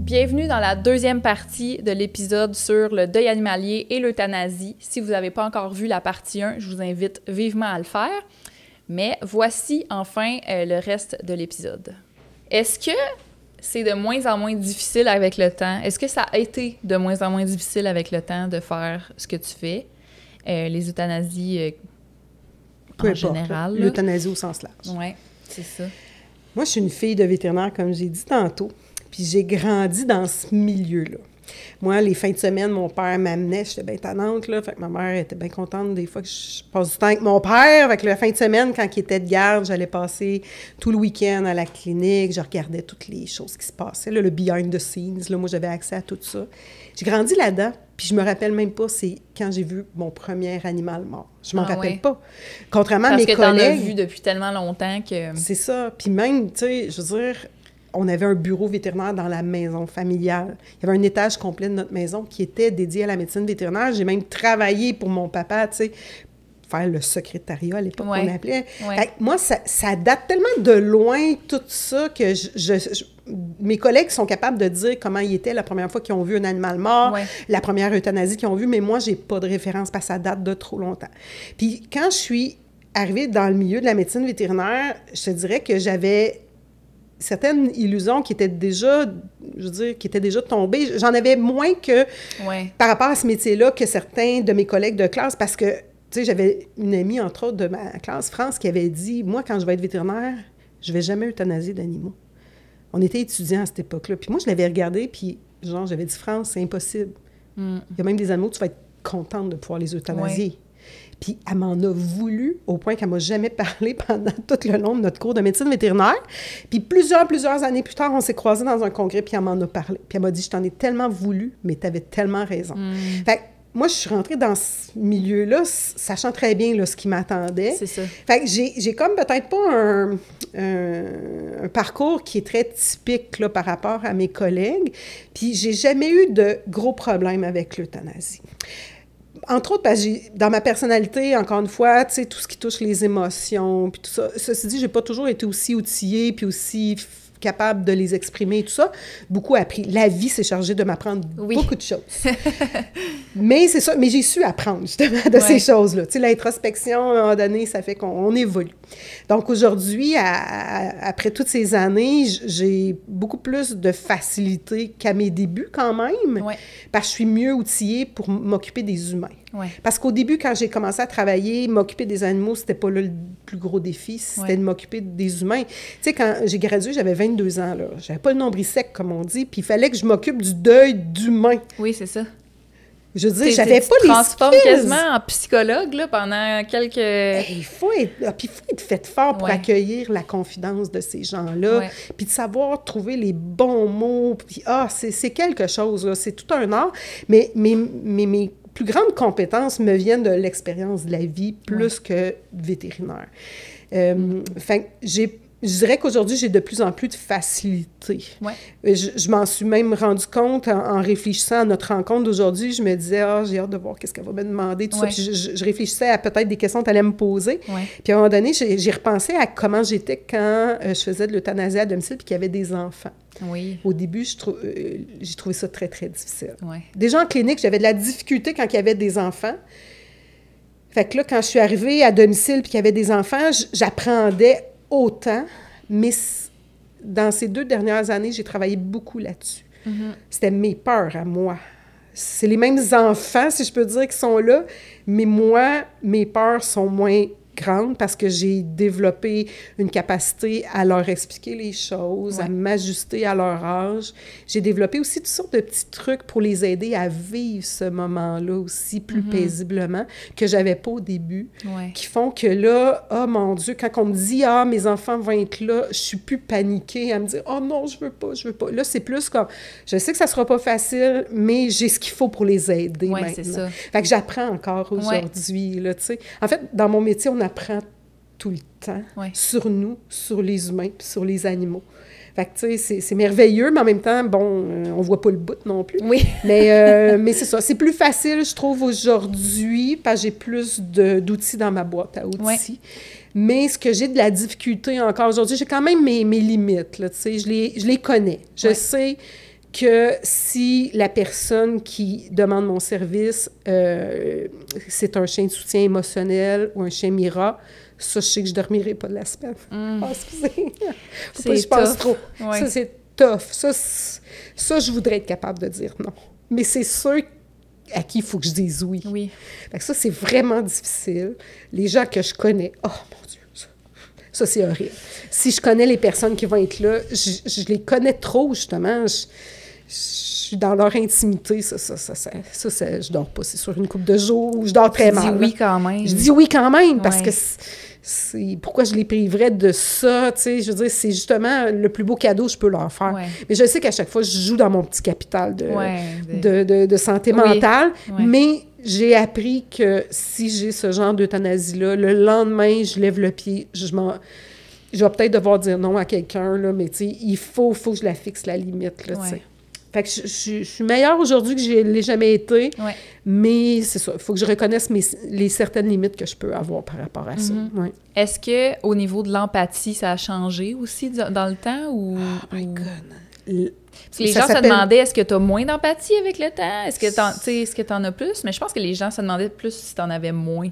Bienvenue dans la deuxième partie de l'épisode sur le deuil animalier et l'euthanasie. Si vous n'avez pas encore vu la partie 1, je vous invite vivement à le faire. Mais voici enfin le reste de l'épisode. Est-ce que c'est de moins en moins difficile avec le temps? Est-ce que ça a été de moins en moins difficile avec le temps de faire ce que tu fais? Les euthanasies en général. L'euthanasie au sens large. Oui, c'est ça. Moi, je suis une fille de vétérinaire, comme j'ai dit tantôt. Puis j'ai grandi dans ce milieu-là. Moi, les fins de semaine, mon père m'amenait, j'étais bien tannante, là, fait que ma mère était bien contente des fois que je passe du temps avec mon père. Fait que la fin de semaine, quand il était de garde, j'allais passer tout le week-end à la clinique, je regardais toutes les choses qui se passaient, là, le behind the scenes, là, moi, j'avais accès à tout ça. J'ai grandi là-dedans, puis je me rappelle même pas, c'est quand j'ai vu mon premier animal mort. Je m'en rappelle pas. Contrairement à mes collègues... Parce que t'en as vu depuis tellement longtemps que... C'est ça. Puis même, tu sais, je veux dire... On avait un bureau vétérinaire dans la maison familiale. Il y avait un étage complet de notre maison qui était dédié à la médecine vétérinaire. J'ai même travaillé pour mon papa, tu sais, faire le secrétariat à l'époque qu'on appelait. Ouais. Fait que moi, ça date tellement de loin, tout ça, que mes collègues sont capables de dire comment il était la première fois qu'ils ont vu un animal mort, la première euthanasie qu'ils ont vue, mais moi, j'ai pas de référence parce que ça date de trop longtemps. Puis quand je suis arrivée dans le milieu de la médecine vétérinaire, je te dirais que j'avais certaines illusions qui étaient déjà, je veux dire, qui étaient déjà tombées. J'en avais moins que par rapport à ce métier-là que certains de mes collègues de classe, parce que, tu sais, j'avais une amie, entre autres, de ma classe, France, qui avait dit, moi, quand je vais être vétérinaire, je vais jamais euthanasier d'animaux. On était étudiants à cette époque-là. Puis moi, je l'avais regardé, puis genre, j'avais dit, France, c'est impossible. Il y a même des animaux, tu vas être contente de pouvoir les euthanasier. Puis elle m'en a voulu au point qu'elle m'a jamais parlé pendant tout le long de notre cours de médecine vétérinaire. Puis plusieurs années plus tard, on s'est croisés dans un congrès, puis elle m'en a parlé. Puis elle m'a dit, je t'en ai tellement voulu, mais tu avais tellement raison. Fait que moi, je suis rentrée dans ce milieu-là, sachant très bien là, ce qui m'attendait. C'est ça. Fait que j'ai comme peut-être pas un parcours qui est très typique là, par rapport à mes collègues. Puis j'ai jamais eu de gros problèmes avec l'euthanasie. Entre autres, parce que dans ma personnalité, encore une fois, tu sais, tout ce qui touche les émotions, puis tout ça. Ceci dit, j'ai pas toujours été aussi outillée, puis aussi capable de les exprimer et tout ça. Beaucoup appris. La vie s'est chargée de m'apprendre beaucoup de choses. Mais c'est ça, mais j'ai su apprendre, justement, de ces choses-là. Tu sais, l'introspection, à un moment donné, ça fait qu'on évolue. Donc, aujourd'hui, après toutes ces années, j'ai beaucoup plus de facilité qu'à mes débuts, quand même, parce que je suis mieux outillée pour m'occuper des humains. Parce qu'au début, quand j'ai commencé à travailler, m'occuper des animaux, c'était pas là le plus gros défi, c'était de m'occuper des humains. Tu sais, quand j'ai gradué, j'avais 22 ans, là. J'avais pas le nombril sec, comme on dit, puis il fallait que je m'occupe du deuil d'humains. Oui, c'est ça. Je veux dire, j'avais pas les skills. Tu te transformes quasiment en psychologue, là, pendant quelques... Il faut être fait fort pour accueillir la confidence de ces gens-là, puis de savoir trouver les bons mots, puis c'est quelque chose, là, c'est tout un art, mais mes plus grandes compétences me viennent de l'expérience de la vie plus que vétérinaire. Fait que je dirais qu'aujourd'hui, j'ai de plus en plus de facilité. Je m'en suis même rendu compte en réfléchissant à notre rencontre d'aujourd'hui. Je me disais, j'ai hâte de voir qu'est-ce qu'elle va me demander, tout ça. Puis je réfléchissais à peut-être des questions que tu allais me poser. Puis à un moment donné, j'ai repensé à comment j'étais quand je faisais de l'euthanasie à domicile puis qu'il y avait des enfants. Au début, j'ai trouvé ça très, très difficile. Déjà en clinique, j'avais de la difficulté quand il y avait des enfants. Fait que là, quand je suis arrivée à domicile puis qu'il y avait des enfants, j'apprenais autant, mais dans ces 2 dernières années, j'ai travaillé beaucoup là-dessus. C'était mes peurs à moi. C'est les mêmes enfants, si je peux dire, qui sont là, mais moi, mes peurs sont moins grandes parce que j'ai développé une capacité à leur expliquer les choses, à m'ajuster à leur âge. J'ai développé aussi toutes sortes de petits trucs pour les aider à vivre ce moment-là aussi plus paisiblement que j'avais pas au début, qui font que là, oh mon Dieu, quand on me dit « Ah, mes enfants vont être là », je suis plus paniquée à me dire « Oh non, je veux pas ». Là, c'est plus comme, je sais que ça sera pas facile, mais j'ai ce qu'il faut pour les aider maintenant. C'est ça. Fait que j'apprends encore aujourd'hui, là, tu sais. En fait, dans mon métier, on apprend tout le temps sur nous, sur les humains, puis sur les animaux. Fait que, tu sais, c'est merveilleux, mais en même temps, bon, on voit pas le bout non plus. Mais c'est ça. C'est plus facile, je trouve, aujourd'hui, parce que j'ai plus d'outils dans ma boîte à outils. Mais ce que j'ai de la difficulté encore aujourd'hui, j'ai quand même mes limites, là, tu sais. Je les connais. Je sais que si la personne qui demande mon service, c'est un chien de soutien émotionnel ou un chien Mira, ça, je sais que je ne dormirai pas de la semaine. Ah, excusez. Faut pas que je pense trop. Ouais. Ça, c'est tough. Ça, je voudrais être capable de dire non. Mais c'est sûr à qui il faut que je dise oui. Oui. Fait que ça, c'est vraiment difficile. Les gens que je connais, oh mon Dieu, ça c'est horrible. Si je connais les personnes qui vont être là, je les connais trop, justement. Je suis dans leur intimité, ça, je dors pas. C'est sur une couple de jours où je dors très mal. Tu dis oui quand même. Je dis oui quand même, parce Ouais. que pourquoi je les priverais de ça, tu sais, je veux dire, c'est justement le plus beau cadeau que je peux leur faire. Ouais. Mais je sais qu'à chaque fois, je joue dans mon petit capital Ouais, de santé Oui. mentale, Ouais. mais j'ai appris que si j'ai ce genre d'euthanasie-là, le lendemain, je lève le pied, je vais peut-être devoir dire non à quelqu'un, là, mais tu sais, il faut que je la fixe, la limite, là, tu sais. Ouais. Fait que je suis meilleure aujourd'hui que je ne l'ai jamais été, Ouais. mais c'est ça, il faut que je reconnaisse les certaines limites que je peux avoir par rapport à ça. Ouais. Est-ce qu'au niveau de l'empathie, ça a changé aussi dans le temps? Ou, Oh my God! Parce que les gens se demandaient, est-ce que tu as moins d'empathie avec le temps? Est-ce que tu en as plus? Mais je pense que les gens se demandaient plus si tu en avais moins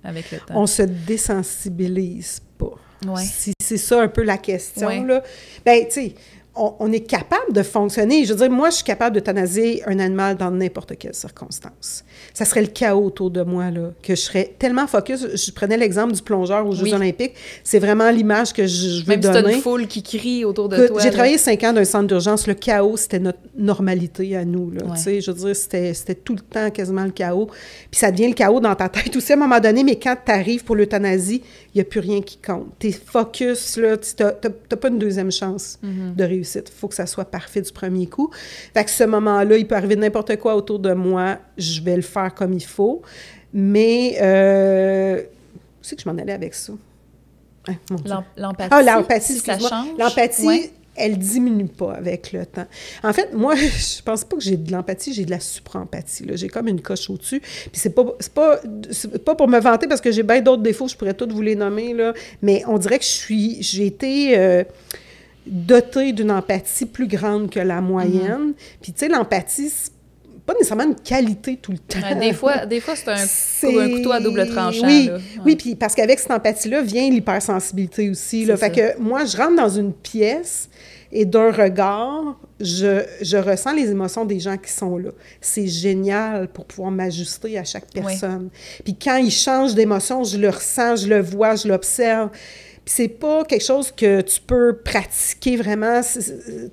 avec le temps. On se désensibilise pas. Ouais. Si c'est ça un peu la question, Ouais. là. Ben, tu sais, on est capable de fonctionner. Je veux dire, moi, je suis capable d'euthanasier un animal dans n'importe quelle circonstance. Ça serait le chaos autour de moi, là, que je serais tellement focus. Je prenais l'exemple du plongeur aux Jeux olympiques. C'est vraiment l'image que je veux Même donner. si tu as une foule qui crie autour de toi. J'ai travaillé 5 ans dans un centre d'urgence. Le chaos, c'était notre normalité à nous, là. Ouais. Tu sais, je veux dire, c'était tout le temps quasiment le chaos. Puis ça devient le chaos dans ta tête aussi à un moment donné, mais quand tu arrives pour l'euthanasie, il n'y a plus rien qui compte. T'es focus, là, tu n'as pas une deuxième chance de réussite. Il faut que ça soit parfait du premier coup. Fait que ce moment-là, il peut arriver n'importe quoi autour de moi, je vais le faire comme il faut. Mais, où c'est que je m'en allais avec ça? Ah, mon Dieu. L'empathie. Ah, l'empathie, si ça excuse-moi. change. L'empathie, Ouais. elle diminue pas avec le temps. En fait, moi, je pense pas que j'ai de l'empathie, j'ai de la supra-empathie, là. J'ai comme une coche au-dessus. Puis c'est pas pour me vanter, parce que j'ai bien d'autres défauts, je pourrais tous vous les nommer, là. Mais on dirait que j'ai été dotée d'une empathie plus grande que la moyenne. Puis tu sais, l'empathie, c'est pas nécessairement une qualité tout le temps. Ouais, des fois c'est un couteau à double tranchant. Oui, là. Ouais. oui, puis parce qu'avec cette empathie-là vient l'hypersensibilité aussi. Là. Fait que moi, je rentre dans une pièce et d'un regard, je ressens les émotions des gens qui sont là. C'est génial pour pouvoir m'ajuster à chaque personne. Puis quand ils changent d'émotion, je le ressens, je le vois, je l'observe. Puis c'est pas quelque chose que tu peux pratiquer vraiment.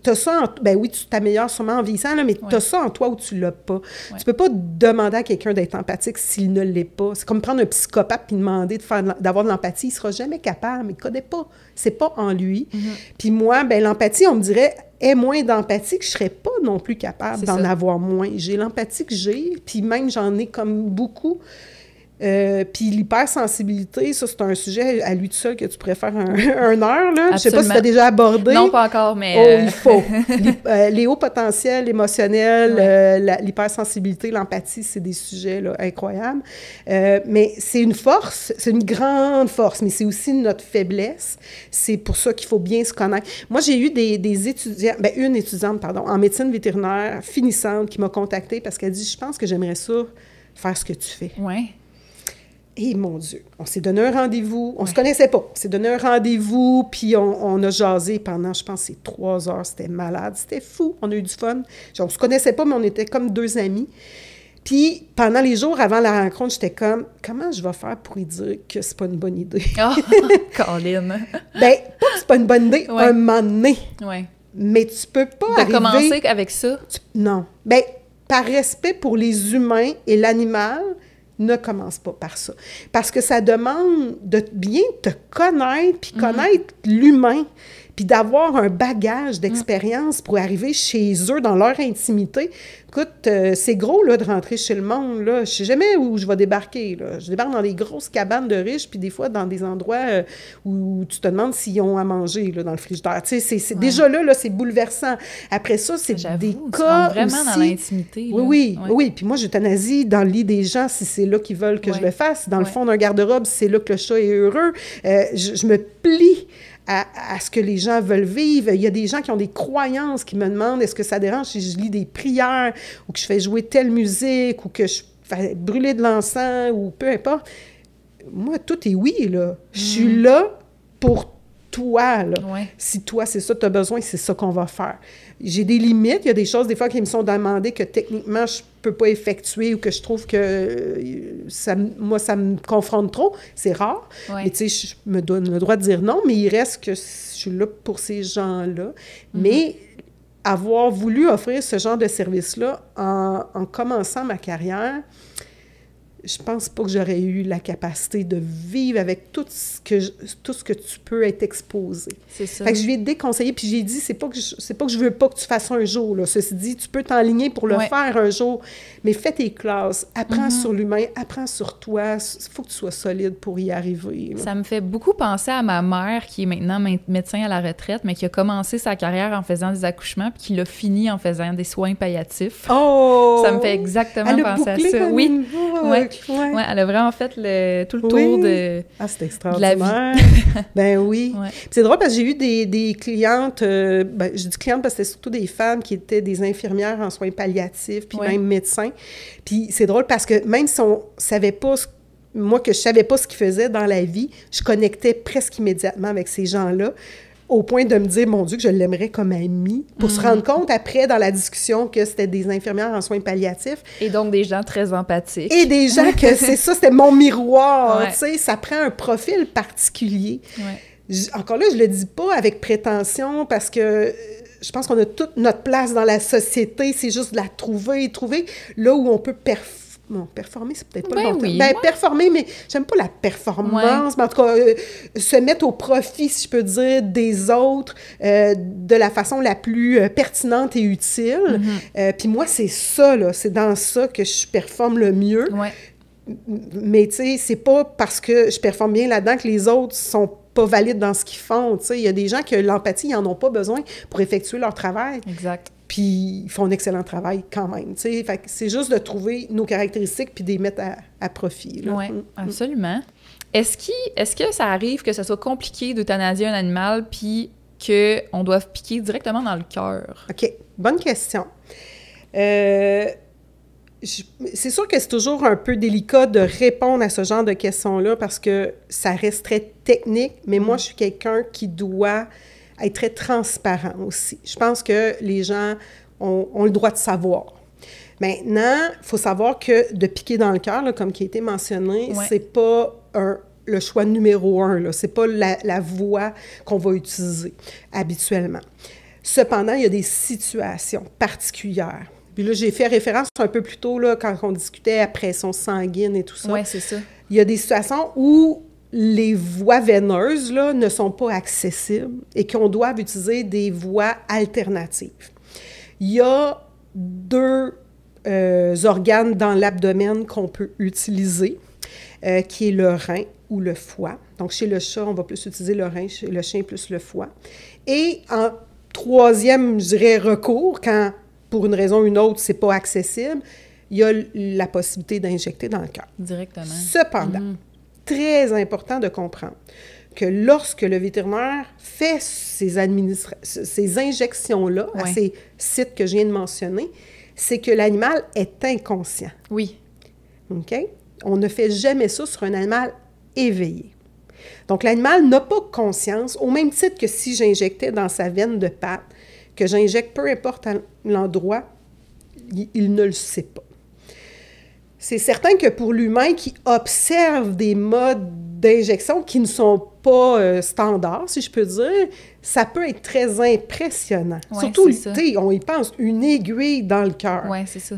T'as ça ben oui, tu t'améliores sûrement en vieillissant, là, mais t'as ça en toi ou tu l'as pas. Ouais. Tu peux pas demander à quelqu'un d'être empathique s'il ne l'est pas. C'est comme prendre un psychopathe puis demander d'avoir de l'empathie. Il sera jamais capable, il connaît pas. C'est pas en lui. Puis moi, ben l'empathie, on me dirait, aie moins d'empathie, que je serais pas non plus capable d'en avoir moins. J'ai l'empathie que j'ai, puis même j'en ai comme beaucoup. Puis l'hypersensibilité, ça, c'est un sujet à lui tout seul que tu pourrais faire un heure, là. Je sais pas si tu as déjà abordé. Non, pas encore, mais... Oh, il faut. Les hauts potentiels émotionnels, l'hypersensibilité, l'empathie, c'est des sujets là, incroyables. Mais c'est une force, c'est une grande force, mais c'est aussi notre faiblesse. C'est pour ça qu'il faut bien se connaître. Moi, j'ai eu des étudiants, une étudiante, pardon, en médecine vétérinaire, finissante, qui m'a contactée parce qu'elle dit « Je pense que j'aimerais ça, faire ce que tu fais. » Oui. Et mon Dieu, on s'est donné un rendez-vous. On se connaissait pas. On s'est donné un rendez-vous, puis on a jasé pendant, je pense, c'est 3 heures. C'était malade. C'était fou. On a eu du fun. On se connaissait pas, mais on était comme 2 amis. Puis, pendant les jours avant la rencontre, j'étais comme, comment je vais faire pour lui dire que c'est pas une bonne idée? Oh, Colin! Bien, pas que c'est pas une bonne idée, un moment donné. Oui. Mais tu peux pas de arriver... commencer avec ça? Non. Bien, par respect pour les humains et l'animal, ne commence pas par ça. Parce que ça demande de bien te connaître, puis connaître l'humain, puis d'avoir un bagage d'expérience pour arriver chez eux, dans leur intimité. Écoute, c'est gros, là, de rentrer chez le monde, là. Je sais jamais où je vais débarquer, là. Je débarque dans des grosses cabanes de riches, puis des fois dans des endroits où tu te demandes s'ils ont à manger, là, dans le frigidaire. Tu sais, c'est déjà là, c'est bouleversant. Après ça, c'est des cas vraiment aussi... dans l'intimité. Oui. Puis moi, j'euthanasie dans le lit des gens si c'est là qu'ils veulent que je le fasse. Dans le fond d'un garde-robe, si c'est là que le chat est heureux. Je me plie à ce que les gens veulent vivre. Il y a des gens qui ont des croyances qui me demandent est-ce que ça dérange si je lis des prières ou que je fais jouer telle musique ou que je fais brûler de l'encens ou peu importe. Moi, tout est oui, là. Je suis là pour toi, là. Ouais. Si toi, c'est ça que tu as besoin, c'est ça qu'on va faire. J'ai des limites. Il y a des choses, des fois, qui me sont demandées que techniquement, je peux pas effectuer ou que je trouve que ça me confronte trop. C'est rare. Ouais. Mais tu sais, je me donne le droit de dire non, mais il reste que je suis là pour ces gens-là. Mais avoir voulu offrir ce genre de service-là en commençant ma carrière, je pense pas que j'aurais eu la capacité de vivre avec tout ce que tu peux être exposé. C'est ça. Fait que je lui ai déconseillé, puis j'ai dit, c'est pas que je veux pas que tu fasses un jour, là. Ceci dit, tu peux t'enligner pour le faire un jour, mais fais tes classes, apprends sur l'humain, apprends sur toi, il faut que tu sois solide pour y arriver, là. Ça me fait beaucoup penser à ma mère, qui est maintenant médecin à la retraite, mais qui a commencé sa carrière en faisant des accouchements, puis qui l'a fini en faisant des soins palliatifs. Oh! Ça me fait exactement penser à ça. Oui. Ouais, elle a vraiment fait tout le tour de c'est extraordinaire. De la vie. Ben oui. Ouais. C'est drôle parce que j'ai eu des clientes, je dis clientes parce que c'était surtout des femmes qui étaient des infirmières en soins palliatifs, puis même médecins. Puis c'est drôle parce que même si on savait pas, moi que je savais pas ce qu'ils faisaient dans la vie, je connectais presque immédiatement avec ces gens-là, au point de me dire, mon Dieu, que je l'aimerais comme amie, pour se rendre compte après, dans la discussion, que c'était des infirmières en soins palliatifs. Et donc des gens très empathiques. Et des gens que c'est ça, c'était mon miroir, Ouais. tu sais, ça prend un profil particulier. Ouais. Encore là, je le dis pas avec prétention, parce que je pense qu'on a toute notre place dans la société, c'est juste de la trouver là où on peut performer, c'est peut-être pas le bon terme. moi... performer, mais j'aime pas la performance, mais en tout cas, se mettre au profit, si je peux dire, des autres de la façon la plus pertinente et utile. Puis moi, c'est ça, là, c'est dans ça que je performe le mieux. Ouais. Mais tu sais, c'est pas parce que je performe bien là-dedans que les autres sont pas valides dans ce qu'ils font, tu sais. Il y a des gens que l'empathie, ils en ont pas besoin pour effectuer leur travail. Exact. Puis ils font un excellent travail quand même, tu sais. Fait que c'est juste de trouver nos caractéristiques puis de les mettre à profit, là. Oui, absolument. Est-ce que ça arrive que ce soit compliqué d'euthanasier un animal puis qu'on doive piquer directement dans le cœur? OK, bonne question. C'est sûr que c'est toujours un peu délicat de répondre à ce genre de questions-là parce que ça reste très technique, mais moi, je suis quelqu'un qui doit être très transparent aussi. Je pense que les gens ont le droit de savoir. Maintenant, il faut savoir que de piquer dans le cœur, là, comme qui a été mentionné, c'est pas le choix numéro 1, c'est pas la voie qu'on va utiliser habituellement. Cependant, il y a des situations particulières. Puis là, j'ai fait référence un peu plus tôt, là, quand on discutait à pression sanguine et tout ça. Oui, c'est ça. Il y a des situations où les voies veineuses, là, ne sont pas accessibles et qu'on doit utiliser des voies alternatives. Il y a 2 organes dans l'abdomen qu'on peut utiliser, qui est le rein ou le foie. Donc, chez le chat, on va plus utiliser le rein, chez le chien, plus le foie. Et en 3e, je dirais, recours, quand, pour une raison ou une autre, c'est pas accessible, il y a la possibilité d'injecter dans le cœur. Directement. Cependant, très important de comprendre que lorsque le vétérinaire fait ces injections-là, à ces sites que je viens de mentionner, c'est que l'animal est inconscient. Oui. OK? On ne fait jamais ça sur un animal éveillé. Donc, l'animal n'a pas conscience, au même titre que si j'injectais dans sa veine de patte, que j'injecte peu importe l'endroit, il ne le sait pas. C'est certain que pour l'humain qui observe des modes d'injection qui ne sont pas standards, si je peux dire, ça peut être très impressionnant. Ouais, surtout, tu sais, on y pense, une aiguille dans le cœur. Oui, c'est ça.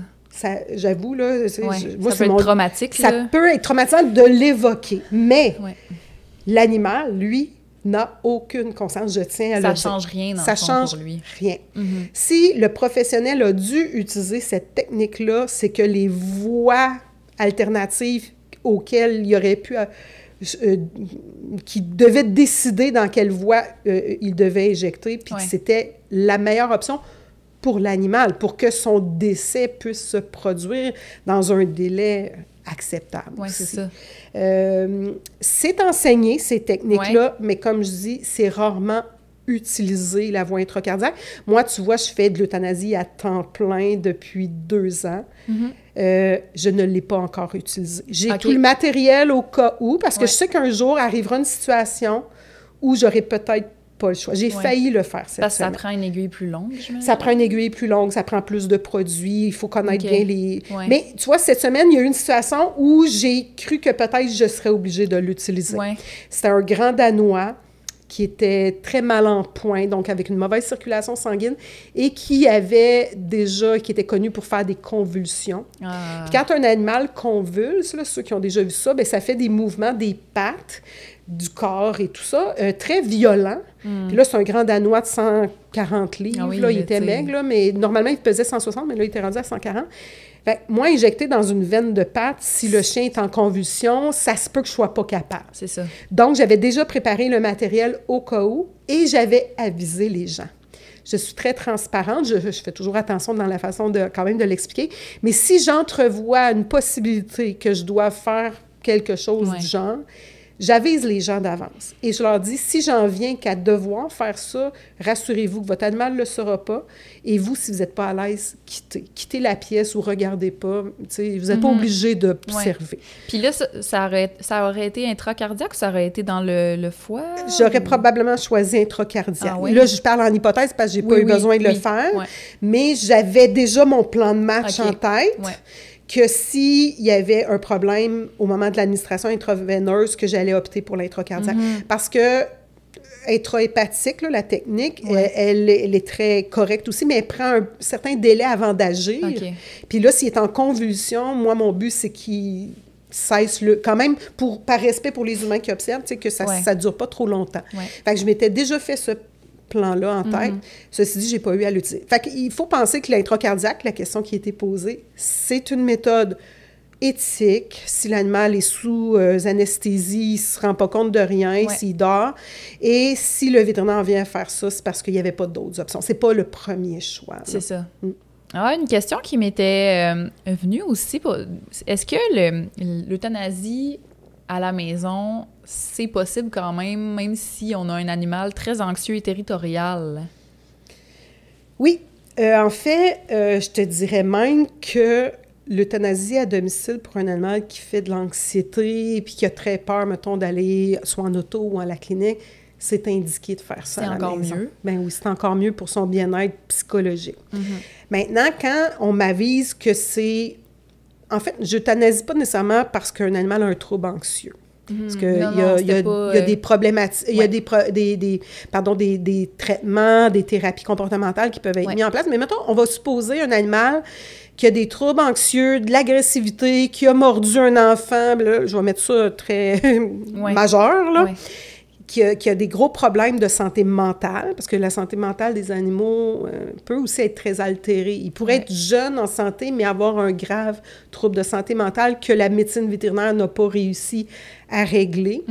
J'avoue, là, moi, ça peut être traumatique. Ça peut être traumatisant de l'évoquer, mais l'animal, lui, n'a aucune conscience, je tiens à le dire. Ça change rien dans ça change pour lui. Rien. Si le professionnel a dû utiliser cette technique-là, c'est que les voies alternatives auxquelles il aurait pu... qui devait décider dans quelle voie il devait éjecter, puis que c'était la meilleure option pour l'animal, pour que son décès puisse se produire dans un délai acceptable. Oui, c'est ça. C'est enseigné, ces techniques-là, mais comme je dis, c'est rarement utilisé, la voie intracardiaque. Moi, tu vois, je fais de l'euthanasie à temps plein depuis 2 ans. Je ne l'ai pas encore utilisé. J'ai tout le matériel au cas où, parce que je sais qu'un jour arrivera une situation où j'aurai peut-être pas le choix. J'ai failli le faire cette Parce que semaine. ça prend une aiguille plus longue, j'imagine. Ça prend une aiguille plus longue, ça prend plus de produits, il faut connaître bien les... Ouais. Mais tu vois, cette semaine, il y a eu une situation où j'ai cru que peut-être je serais obligée de l'utiliser. Ouais. C'était un grand Danois qui était très mal en point, donc avec une mauvaise circulation sanguine, et qui était connu pour faire des convulsions. Puis quand un animal convulse, là, ceux qui ont déjà vu ça, bien, ça fait des mouvements des pattes, du corps et tout ça, très violent. Puis là, c'est un grand Danois de 140 livres, là, il était maigre, là, mais normalement, il pesait 160, mais là, il était rendu à 140. Fait que moi, injecté dans une veine de patte, si le chien est en convulsion, ça se peut que je ne sois pas capable. C'est ça. Donc, j'avais déjà préparé le matériel au cas où et j'avais avisé les gens. Je suis très transparente, je fais toujours attention dans la façon quand même de l'expliquer, mais si j'entrevois une possibilité que je dois faire quelque chose du genre, j'avise les gens d'avance et je leur dis, si j'en viens qu'à devoir faire ça, rassurez-vous que votre animal ne le saura pas et vous, si vous n'êtes pas à l'aise, quittez la pièce ou regardez pas. Vous n'êtes pas obligé d'observer. Puis là, ça aurait été intracardiaque ou ça aurait été dans le foie? J'aurais probablement choisi intracardiaque. Oui? Là, je parle en hypothèse parce que j'ai pas eu besoin de le faire, mais j'avais déjà mon plan de match en tête. Que s'il y avait un problème au moment de l'administration intraveineuse, que j'allais opter pour l'intracardiaque. Parce que intrahépatique, là, la technique, elle est très correcte aussi, mais elle prend un certain délai avant d'agir. Puis là, s'il est en convulsion, moi, mon but, c'est qu'il cesse quand même, par respect pour les humains qui observent, que ça ne dure pas trop longtemps. Fait que je m'étais déjà fait ce plan-là en tête. Ceci dit, je n'ai pas eu à l'utiliser. Fait qu'il faut penser que l'intracardiaque, la question qui a été posée, c'est une méthode éthique. Si l'animal est sous anesthésie, il ne se rend pas compte de rien, s'il dort. Et si le vétérinaire vient faire ça, c'est parce qu'il n'y avait pas d'autres options. Ce n'est pas le premier choix. C'est ça. Une question qui m'était venue aussi, est-ce que l'euthanasie à la maison, c'est possible quand même si on a un animal très anxieux et territorial? Oui. En fait, je te dirais même que l'euthanasie à domicile pour un animal qui fait de l'anxiété et puis qui a très peur, mettons, d'aller soit en auto ou à la clinique, c'est indiqué de faire ça à la maison. C'est encore mieux? Bien oui, c'est encore mieux pour son bien-être psychologique. Maintenant, quand on m'avise que c'est... En fait, je n'euthanasie pas nécessairement parce qu'un animal a un trouble anxieux. Parce qu'il y a des problématiques, il y a des traitements, des thérapies comportementales qui peuvent être mis en place. Mais mettons, on va supposer un animal qui a des troubles anxieux, de l'agressivité, qui a mordu un enfant, là, je vais mettre ça très majeur, là, qui a des gros problèmes de santé mentale, parce que la santé mentale des animaux peut aussi être très altérée. Il pourrait être jeune en santé, mais avoir un grave trouble de santé mentale que la médecine vétérinaire n'a pas réussi à régler.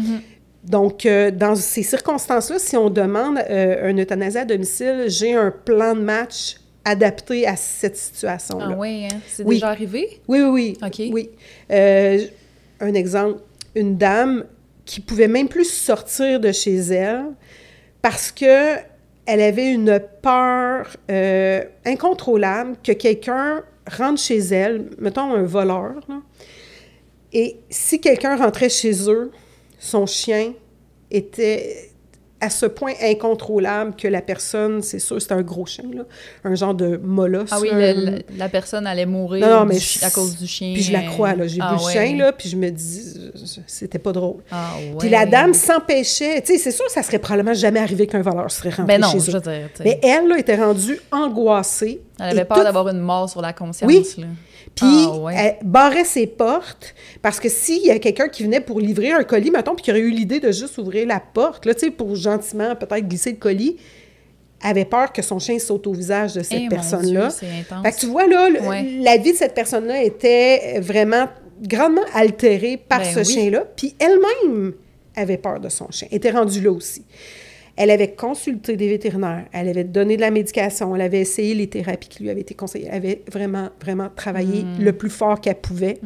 Donc, dans ces circonstances-là, si on demande un euthanasie à domicile, j'ai un plan de match adapté à cette situation-là. Ah oui, hein? C'est déjà arrivé? Oui. OK. Oui. Un exemple, une dame qui pouvait même plus sortir de chez elle parce que elle avait une peur incontrôlable que quelqu'un rentre chez elle, mettons un voleur, là, et si quelqu'un rentrait chez eux, son chien était à ce point incontrôlable que la personne, c'est sûr, c'était un gros chien, là, un genre de molosse. Ah oui, la personne allait mourir à cause du chien. Puis je la crois, là. J'ai vu le chien, là, puis je me dis, c'était pas drôle. Puis la dame s'empêchait. Tu sais, c'est sûr que ça serait probablement jamais arrivé qu'un voleur serait rentré chez eux. Je veux dire, mais elle, là, était rendue angoissée. Elle avait peur d'avoir une mort sur la conscience, là. Puis, elle barrait ses portes, parce que s'il y a quelqu'un qui venait pour livrer un colis, mettons, puis qui aurait eu l'idée de juste ouvrir la porte, là, tu sais, pour gentiment peut-être glisser le colis, elle avait peur que son chien saute au visage de cette personne-là. C'est intense. Fait que tu vois, là, la vie de cette personne-là était vraiment grandement altérée par ce chien-là, puis elle-même avait peur de son chien, était rendue là aussi. Elle avait consulté des vétérinaires, elle avait donné de la médication, elle avait essayé les thérapies qui lui avaient été conseillées. Elle avait vraiment, vraiment travaillé le plus fort qu'elle pouvait.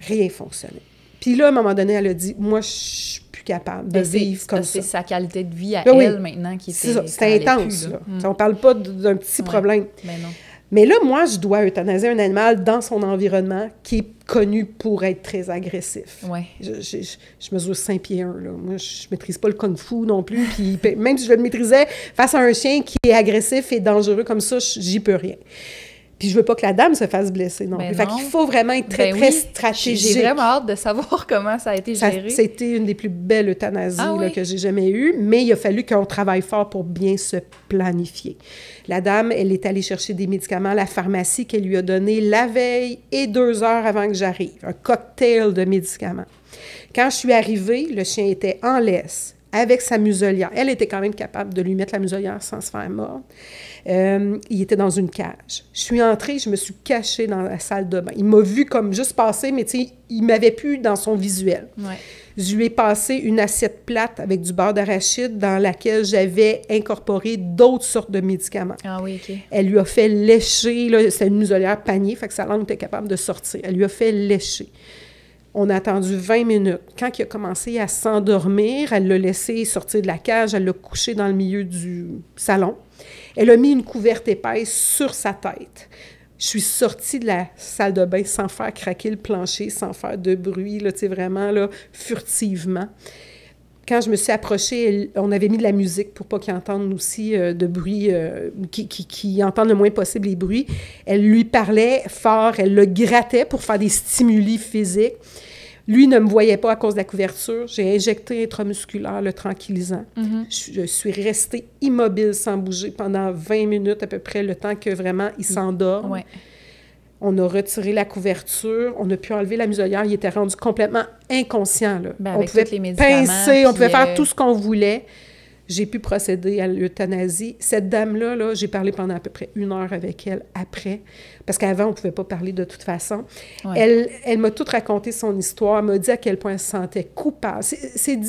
Rien fonctionnait. Puis là, à un moment donné, elle a dit, moi, je suis plus capable de vivre comme ça. C'est sa qualité de vie à ben elle, maintenant, qui était... C'était intense, là. On parle pas d'un petit problème. Mais non. Mais là, moi, je dois euthanasier un animal dans son environnement qui est connu pour être très agressif. Ouais. Je mesure 5 pieds 1, là. Moi, je maîtrise pas le kung-fu non plus. Puis même si je le maîtrisais, face à un chien qui est agressif et dangereux comme ça, j'y peux rien. Puis je veux pas que la dame se fasse blesser non plus. Fait qu'il faut vraiment être très, très stratégique. J'ai vraiment hâte de savoir comment ça a été géré. C'était une des plus belles euthanasies là, que j'ai jamais eues, mais il a fallu qu'on travaille fort pour bien se planifier. La dame, elle est allée chercher des médicaments à la pharmacie qu'elle lui a donné la veille et 2 heures avant que j'arrive. Un cocktail de médicaments. Quand je suis arrivée, le chien était en laisse, avec sa muselière. Elle était quand même capable de lui mettre la muselière sans se faire mordre. Il était dans une cage. Je suis entrée, je me suis cachée dans la salle de bain. Il m'a vu comme juste passer, mais tu sais, il m'avait plus dans son visuel. Ouais. Je lui ai passé une assiette plate avec du beurre d'arachide dans laquelle j'avais incorporé d'autres sortes de médicaments. Ah oui, OK. Elle lui a fait lécher, là, c'était une muselière panier, fait que sa langue était capable de sortir. Elle lui a fait lécher. On a attendu 20 minutes. Quand il a commencé à s'endormir, elle l'a laissé sortir de la cage, elle l'a couché dans le milieu du salon. Elle a mis une couverte épaisse sur sa tête. Je suis sortie de la salle de bain sans faire craquer le plancher, sans faire de bruit, là, tu sais, vraiment, là, furtivement. Quand je me suis approchée, on avait mis de la musique pour pas qu'ils entendent aussi de bruit, qu'ils entendent le moins possible les bruits. Elle lui parlait fort, elle le grattait pour faire des stimuli physiques. Lui ne me voyait pas à cause de la couverture. J'ai injecté intramusculaire le tranquillisant. Je suis restée immobile sans bouger pendant 20 minutes à peu près, le temps que vraiment il s'endorme. Ouais. On a retiré la couverture, on a pu enlever la muselière. Il était rendu complètement inconscient, là. Ben, on pouvait pincer, on pouvait faire tout ce qu'on voulait. J'ai pu procéder à l'euthanasie. Cette dame-là, là, j'ai parlé pendant à peu près 1 heure avec elle après, parce qu'avant, on ne pouvait pas parler de toute façon. Ouais. Elle m'a tout raconté son histoire, elle m'a dit à quel point elle se sentait coupable.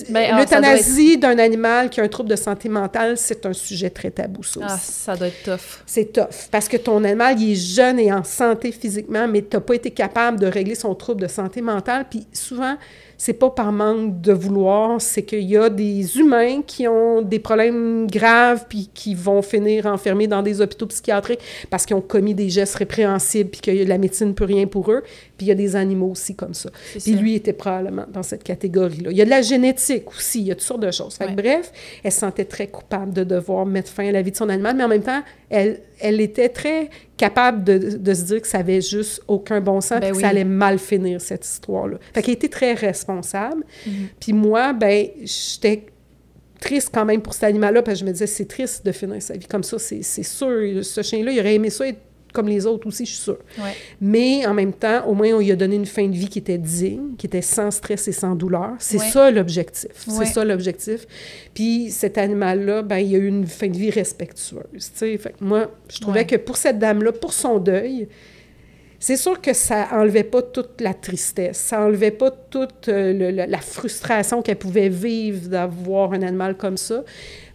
L'euthanasie d'un animal qui a un trouble de santé mentale, c'est un sujet très tabou, ça aussi. Ah, ça doit être tough. C'est tough, parce que ton animal, il est jeune et en santé physiquement, mais tu n'as pas été capable de régler son trouble de santé mentale, puis souvent, c'est pas par manque de vouloir, c'est qu'il y a des humains qui ont des problèmes graves puis qui vont finir enfermés dans des hôpitaux psychiatriques parce qu'ils ont commis des gestes répréhensibles puis que la médecine ne peut rien pour eux. Puis il y a des animaux aussi comme ça. Puis lui était probablement dans cette catégorie-là. Il y a de la génétique aussi, il y a toutes sortes de choses. Fait que, bref, elle se sentait très coupable de devoir mettre fin à la vie de son animal, mais en même temps, elle était très capable de se dire que ça avait juste aucun bon sens et que ça allait mal finir, cette histoire-là. Fait qu'elle était très responsable. Puis moi, j'étais triste quand même pour cet animal-là, parce que je me disais, c'est triste de finir sa vie comme ça, c'est sûr. Ce chien-là, il aurait aimé ça être comme les autres aussi, je suis sûre. Ouais. Mais en même temps, au moins, on lui a donné une fin de vie qui était digne, qui était sans stress et sans douleur. C'est ça l'objectif. C'est ça l'objectif. Puis cet animal-là, il a eu une fin de vie respectueuse. Fait que moi, je trouvais que pour cette dame-là, pour son deuil, c'est sûr que ça enlevait pas toute la tristesse, ça enlevait pas toute la frustration qu'elle pouvait vivre d'avoir un animal comme ça,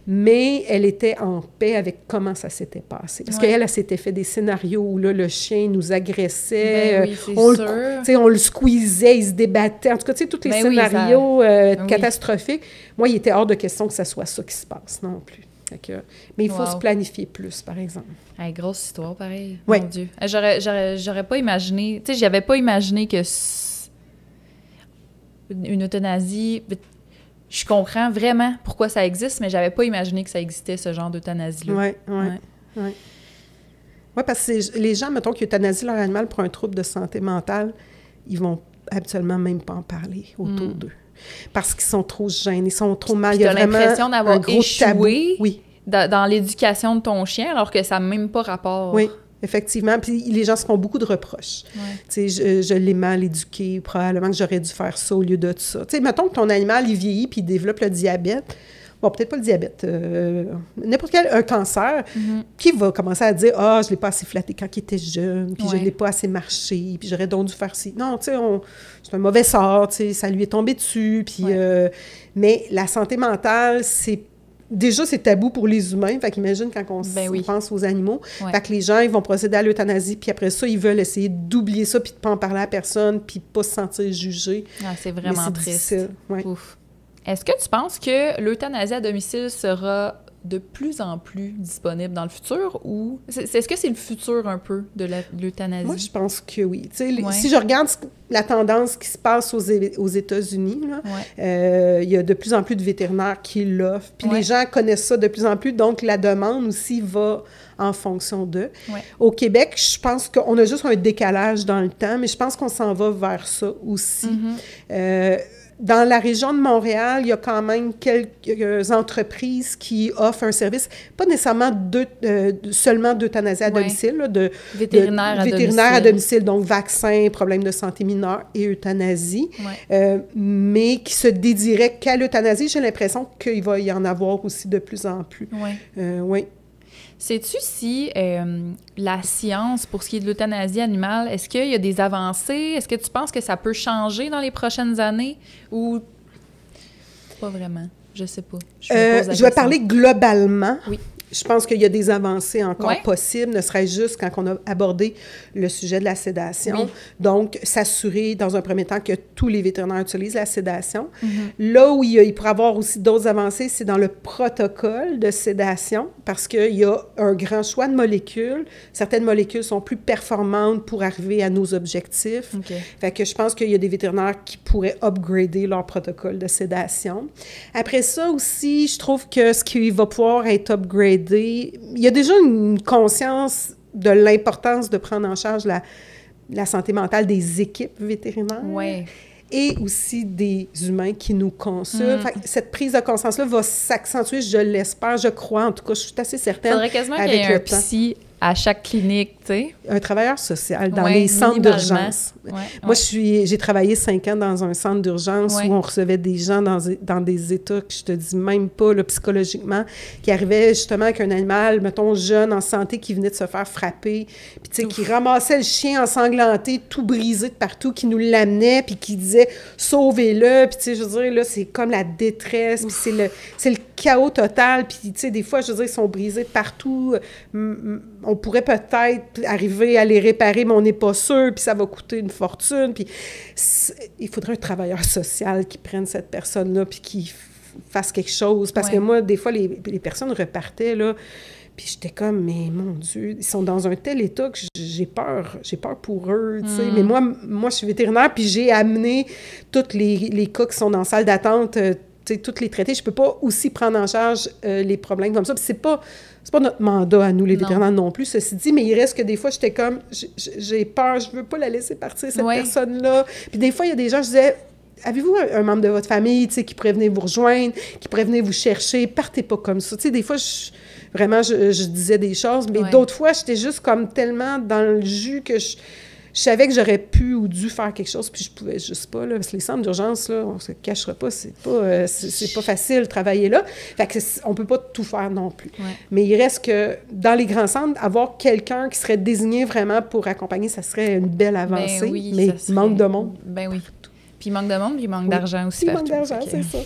mais elle était en paix avec comment ça s'était passé. Parce qu'elle, elle s'était fait des scénarios où là, le chien nous agressait, on le squeezait, il se débattait. En tout cas, tu sais, tous les scénarios catastrophiques. Moi, il était hors de question que ça soit ça qui se passe non plus. Mais il faut se planifier plus, par exemple. Hey, grosse histoire, pareil. Mon Dieu. J'aurais pas imaginé... Tu sais, j'avais pas imaginé que une euthanasie... Je comprends vraiment pourquoi ça existe, mais j'avais pas imaginé que ça existait, ce genre d'euthanasie-là. Oui, parce que les gens, mettons, qui euthanasient leur animal pour un trouble de santé mentale, ils vont habituellement même pas en parler autour d'eux. Parce qu'ils sont trop gênés, ils sont trop mal. Il y a vraiment l'impression d'avoir échoué dans l'éducation de ton chien, alors que ça n'a même pas rapport. Oui, effectivement. Puis les gens se font beaucoup de reproches. Tu sais, je l'ai mal éduqué, probablement que j'aurais dû faire ça au lieu de ça. Tu sais, mettons que ton animal, il vieillit puis il développe le diabète. Bon, peut-être pas le diabète, n'importe quel un cancer, qui va commencer à dire « Ah, je ne l'ai pas assez flatté quand il était jeune, puis je ne l'ai pas assez marché, puis j'aurais donc dû faire ci. » Non, tu sais, c'est un mauvais sort, tu sais, ça lui est tombé dessus, puis... mais la santé mentale, c'est déjà, c'est tabou pour les humains. Fait qu'imagine quand on pense aux animaux. Ouais. Fait que les gens, ils vont procéder à l'euthanasie, puis après ça, ils veulent essayer d'oublier ça, puis de pas en parler à personne, puis pas se sentir jugé. Ah, c'est vraiment triste. Ouais. Ouf. Est-ce que tu penses que l'euthanasie à domicile sera de plus en plus disponible dans le futur, ou est-ce que c'est le futur un peu de l'euthanasie? Moi, je pense que oui. Si je regarde la tendance qui se passe aux États-Unis, il y a de plus en plus de vétérinaires qui l'offrent, puis les gens connaissent ça de plus en plus, donc la demande aussi va en fonction d'eux. Ouais. Au Québec, je pense qu'on a juste un décalage dans le temps, mais je pense qu'on s'en va vers ça aussi. Dans la région de Montréal, il y a quand même quelques entreprises qui offrent un service, pas nécessairement seulement d'euthanasie à domicile, là, de vétérinaire à domicile, donc vaccins, problèmes de santé mineurs et euthanasie, mais qui se dédierait qu'à l'euthanasie. J'ai l'impression qu'il va y en avoir aussi de plus en plus. Oui. Sais-tu si la science, pour ce qui est de l'euthanasie animale, est-ce qu'il y a des avancées? Est-ce que tu penses que ça peut changer dans les prochaines années? Ou pas vraiment? Je sais pas. Je vais parler globalement. Oui. Je pense qu'il y a des avancées encore possibles, ne serait-ce juste quand on a abordé le sujet de la sédation. Oui. Donc, s'assurer, dans un premier temps, que tous les vétérinaires utilisent la sédation. Là où il pourrait y avoir aussi d'autres avancées, c'est dans le protocole de sédation, parce qu'il y a un grand choix de molécules. Certaines molécules sont plus performantes pour arriver à nos objectifs. Fait que je pense qu'il y a des vétérinaires qui pourraient upgrader leur protocole de sédation. Après ça aussi, je trouve que ce qui va pouvoir être upgradé, il y a déjà une conscience de l'importance de prendre en charge la santé mentale des équipes vétérinaires et aussi des humains qui nous consultent. Fait que cette prise de conscience-là va s'accentuer, je l'espère, je crois, en tout cas, je suis assez certaine. Il faudrait quasiment qu'il y ait un psy à chaque clinique, tu sais. Un travailleur social dans les centres d'urgence. Moi, j'ai travaillé 5 ans dans un centre d'urgence où on recevait des gens dans des états que je te dis même pas, là, psychologiquement, qui arrivaient justement avec un animal, mettons, jeune, en santé, qui venait de se faire frapper, puis tu sais, qui ramassait le chien ensanglanté, tout brisé de partout, qui nous l'amenait, puis qui disait « sauvez-le », puis tu sais, je veux dire, là, c'est comme la détresse, puis c'est le chaos total, puis tu sais, des fois, je veux dire, ils sont brisés partout. On pourrait peut-être arriver à les réparer, mais on n'est pas sûr, puis ça va coûter une fortune. Puis il faudrait un travailleur social qui prenne cette personne-là puis qui fasse quelque chose. Parce que moi, des fois, les personnes repartaient, là, puis j'étais comme, mais mon Dieu, ils sont dans un tel état que j'ai peur pour eux, tu sais. Mais moi, je suis vétérinaire, puis j'ai amené tous les cas qui sont dans la salle d'attente, toutes les traités. Je peux pas aussi prendre en charge les problèmes comme ça. Puis c'est pas notre mandat à nous, les vétérinaires non plus, ceci dit, mais il reste que des fois, j'étais comme, j'ai peur, je veux pas la laisser partir, cette personne-là. Puis des fois, il y a des gens, je disais, avez-vous un membre de votre famille, tu sais, qui pourrait venir vous rejoindre, qui pourrait venir vous chercher, partez pas comme ça. Tu sais, des fois, je disais des choses, mais d'autres fois, j'étais juste comme tellement dans le jus que je savais que j'aurais pu ou dû faire quelque chose, puis je pouvais juste pas, là, parce que les centres d'urgence, là, on se cachera pas, c'est pas facile de travailler là. Fait que on peut pas tout faire non plus. Mais il reste que, dans les grands centres, avoir quelqu'un qui serait désigné vraiment pour accompagner, ça serait une belle avancée, mais il manque de monde. Ben oui. Puis il manque de monde, puis il manque d'argent aussi. Il manque d'argent, c'est ça.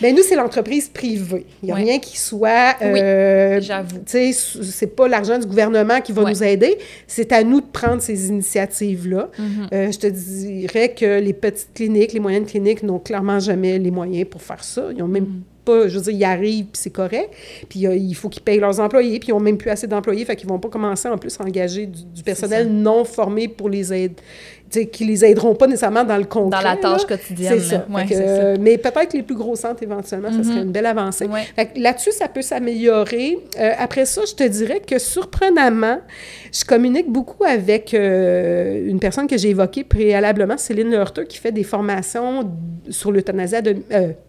Bien, nous, c'est l'entreprise privée. Il n'y a rien qui soit... j'avoue. Tu sais, c'est pas l'argent du gouvernement qui va nous aider. C'est à nous de prendre ces initiatives-là. Je te dirais que les petites cliniques, les moyennes cliniques n'ont clairement jamais les moyens pour faire ça. Ils n'ont même pas... Je veux dire, ils arrivent, puis c'est correct. Puis il faut qu'ils payent leurs employés, puis ils n'ont même plus assez d'employés. Fait qu'ils ne vont pas commencer, en plus, à engager du personnel non formé pour les aider. Qui les aideront pas nécessairement dans le concret. Dans la tâche quotidienne. C'est ça. Ça. Mais peut-être les plus gros centres, éventuellement, ça serait une belle avancée. Fait que là-dessus, ça peut s'améliorer. Après ça, je te dirais que, surprenamment, je communique beaucoup avec une personne que j'ai évoquée préalablement, Céline Leheurteux, qui fait des formations sur l'euthanasie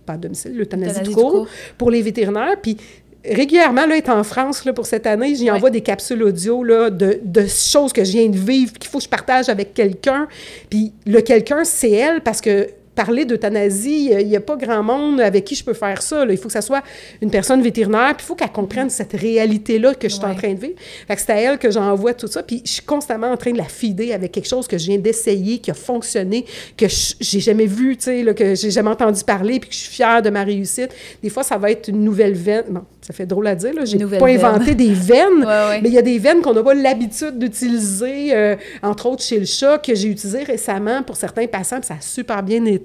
pas à domicile, l'euthanasie du cours pour les vétérinaires. Puis régulièrement, là, elle est en France là, pour cette année, j'y envoie des capsules audio là, de choses que je viens de vivre, qu'il faut que je partage avec quelqu'un. Puis le quelqu'un, c'est elle, parce que parler d'euthanasie, il n'y a pas grand monde avec qui je peux faire ça. Là. Il faut que ça soit une personne vétérinaire, puis il faut qu'elle comprenne cette réalité-là que je suis en train de vivre. Fait que c'est à elle que j'envoie tout ça, puis je suis constamment en train de la feeder avec quelque chose que je viens d'essayer, qui a fonctionné, que j'ai jamais vu, tu sais, que j'ai jamais entendu parler, puis que je suis fière de ma réussite. Des fois, ça va être une nouvelle veine. Bon, ça fait drôle à dire, là. J'ai pas inventé des veines, mais il y a des veines qu'on n'a pas l'habitude d'utiliser, entre autres chez le chat, que j'ai utilisé récemment pour certains patients, puis ça a super bien été.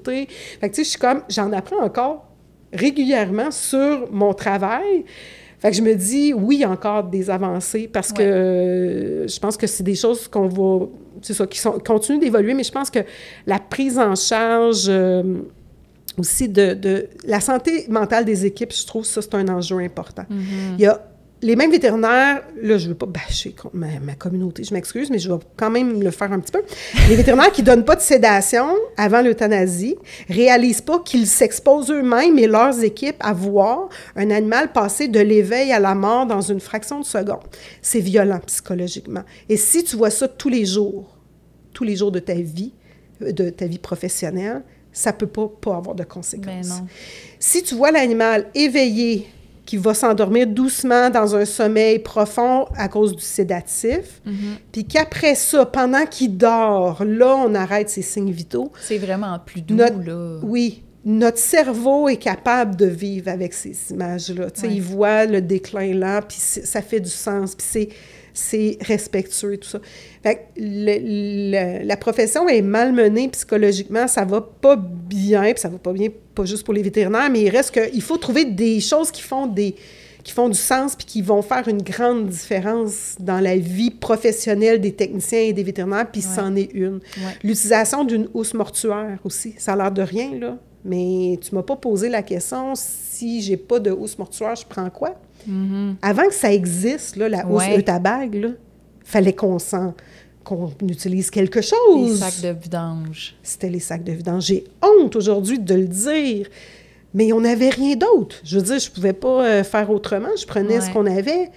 Fait que, tu sais, je suis comme, j'en apprends encore régulièrement sur mon travail. Fait que je me dis, oui, il y a encore des avancées parce que je pense que c'est des choses qu'on va, c'est ça, qui continuent d'évoluer, mais je pense que la prise en charge aussi de la santé mentale des équipes, je trouve ça, c'est un enjeu important. Il y a les mêmes vétérinaires, là, je ne veux pas bâcher contre ma communauté, je m'excuse, mais je vais quand même le faire un petit peu. Les vétérinaires qui ne donnent pas de sédation avant l'euthanasie réalisent pas qu'ils s'exposent eux-mêmes et leurs équipes à voir un animal passer de l'éveil à la mort dans une fraction de seconde. C'est violent psychologiquement. Et si tu vois ça tous les jours de ta vie professionnelle, ça ne peut pas avoir de conséquences. Mais non. Si tu vois l'animal éveillé, qui va s'endormir doucement dans un sommeil profond à cause du sédatif, puis qu'après ça, pendant qu'il dort, là, on arrête ses signes vitaux. C'est vraiment plus doux, là. Oui. Notre cerveau est capable de vivre avec ces images-là. Tu sais, il voit le déclin lent, puis ça fait du sens, puis c'est respectueux et tout ça. Fait que la profession est malmenée psychologiquement, ça va pas bien, puis ça va pas bien, pas juste pour les vétérinaires, mais il reste qu'il faut trouver des choses qui font du sens puis qui vont faire une grande différence dans la vie professionnelle des techniciens et des vétérinaires, puis c'en est une. L'utilisation d'une housse mortuaire aussi, ça a l'air de rien, là, mais tu m'as pas posé la question, si j'ai pas de housse mortuaire, je prends quoi? Avant que ça existe, là, la housse Eutabag, là, fallait qu'on utilise quelque chose. Les sacs de vidange. C'était les sacs de vidange. J'ai honte aujourd'hui de le dire, mais on n'avait rien d'autre. Je veux dire, je pouvais pas faire autrement. Je prenais ce qu'on avait.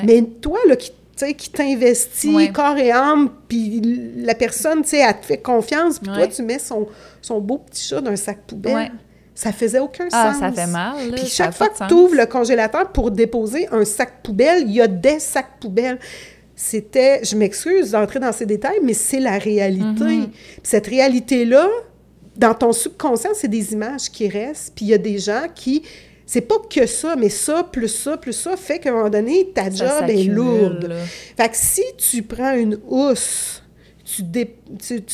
Mais toi, là, qui t'investis corps et âme, puis la personne, tu sais, elle te fait confiance, puis toi, tu mets son beau petit chat dans un sac poubelle. Ça faisait aucun sens. Ah, ça fait mal, là. Puis chaque fois que tu ouvres le congélateur pour déposer un sac poubelle, il y a des sacs poubelles. C'était, je m'excuse d'entrer dans ces détails, mais c'est la réalité. Cette réalité-là, dans ton subconscient, c'est des images qui restent, puis il y a des gens qui... C'est pas que ça, mais ça, plus ça, fait qu'à un moment donné, ta job est lourde. Là. Fait que si tu prends une housse, tu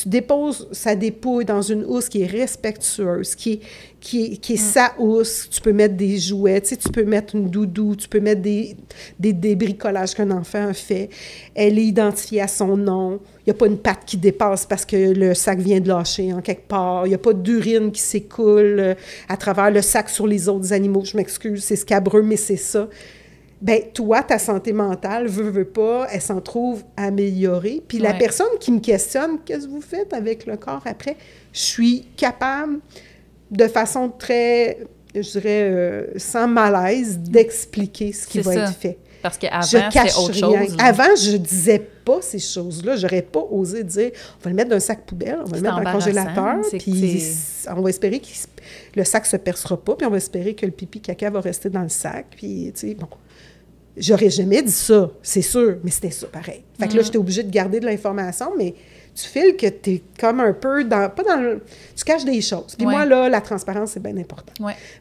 déposes sa dépouille dans une housse qui est respectueuse, qui est sa housse, tu peux mettre des jouets, tu peux mettre une doudou, tu peux mettre des bricolages qu'un enfant a fait. Elle est identifiée à son nom. Il n'y a pas une patte qui dépasse parce que le sac vient de lâcher en quelque part. Il n'y a pas d'urine qui s'écoule à travers le sac sur les autres animaux. Je m'excuse, c'est scabreux, mais c'est ça. Bien, toi, ta santé mentale, veut pas, elle s'en trouve améliorée. Puis la personne qui me questionne, qu'est-ce que vous faites avec le corps après? Je suis capable, de façon très, je dirais, sans malaise, d'expliquer ce qui va être fait. Parce qu'avant, c'était autre chose. Avant, je disais pas ces choses-là. J'aurais pas osé dire, on va le mettre dans un sac poubelle, on va le mettre dans le congélateur, puis on va espérer que le sac se percera pas, puis on va espérer que le pipi-caca va rester dans le sac, puis, tu sais, bon... J'aurais jamais dit ça, c'est sûr, mais c'était ça, pareil. Fait que là, j'étais obligée de garder de l'information, mais tu files que t'es comme un peu tu caches des choses. Puis moi, là, la transparence, c'est bien important.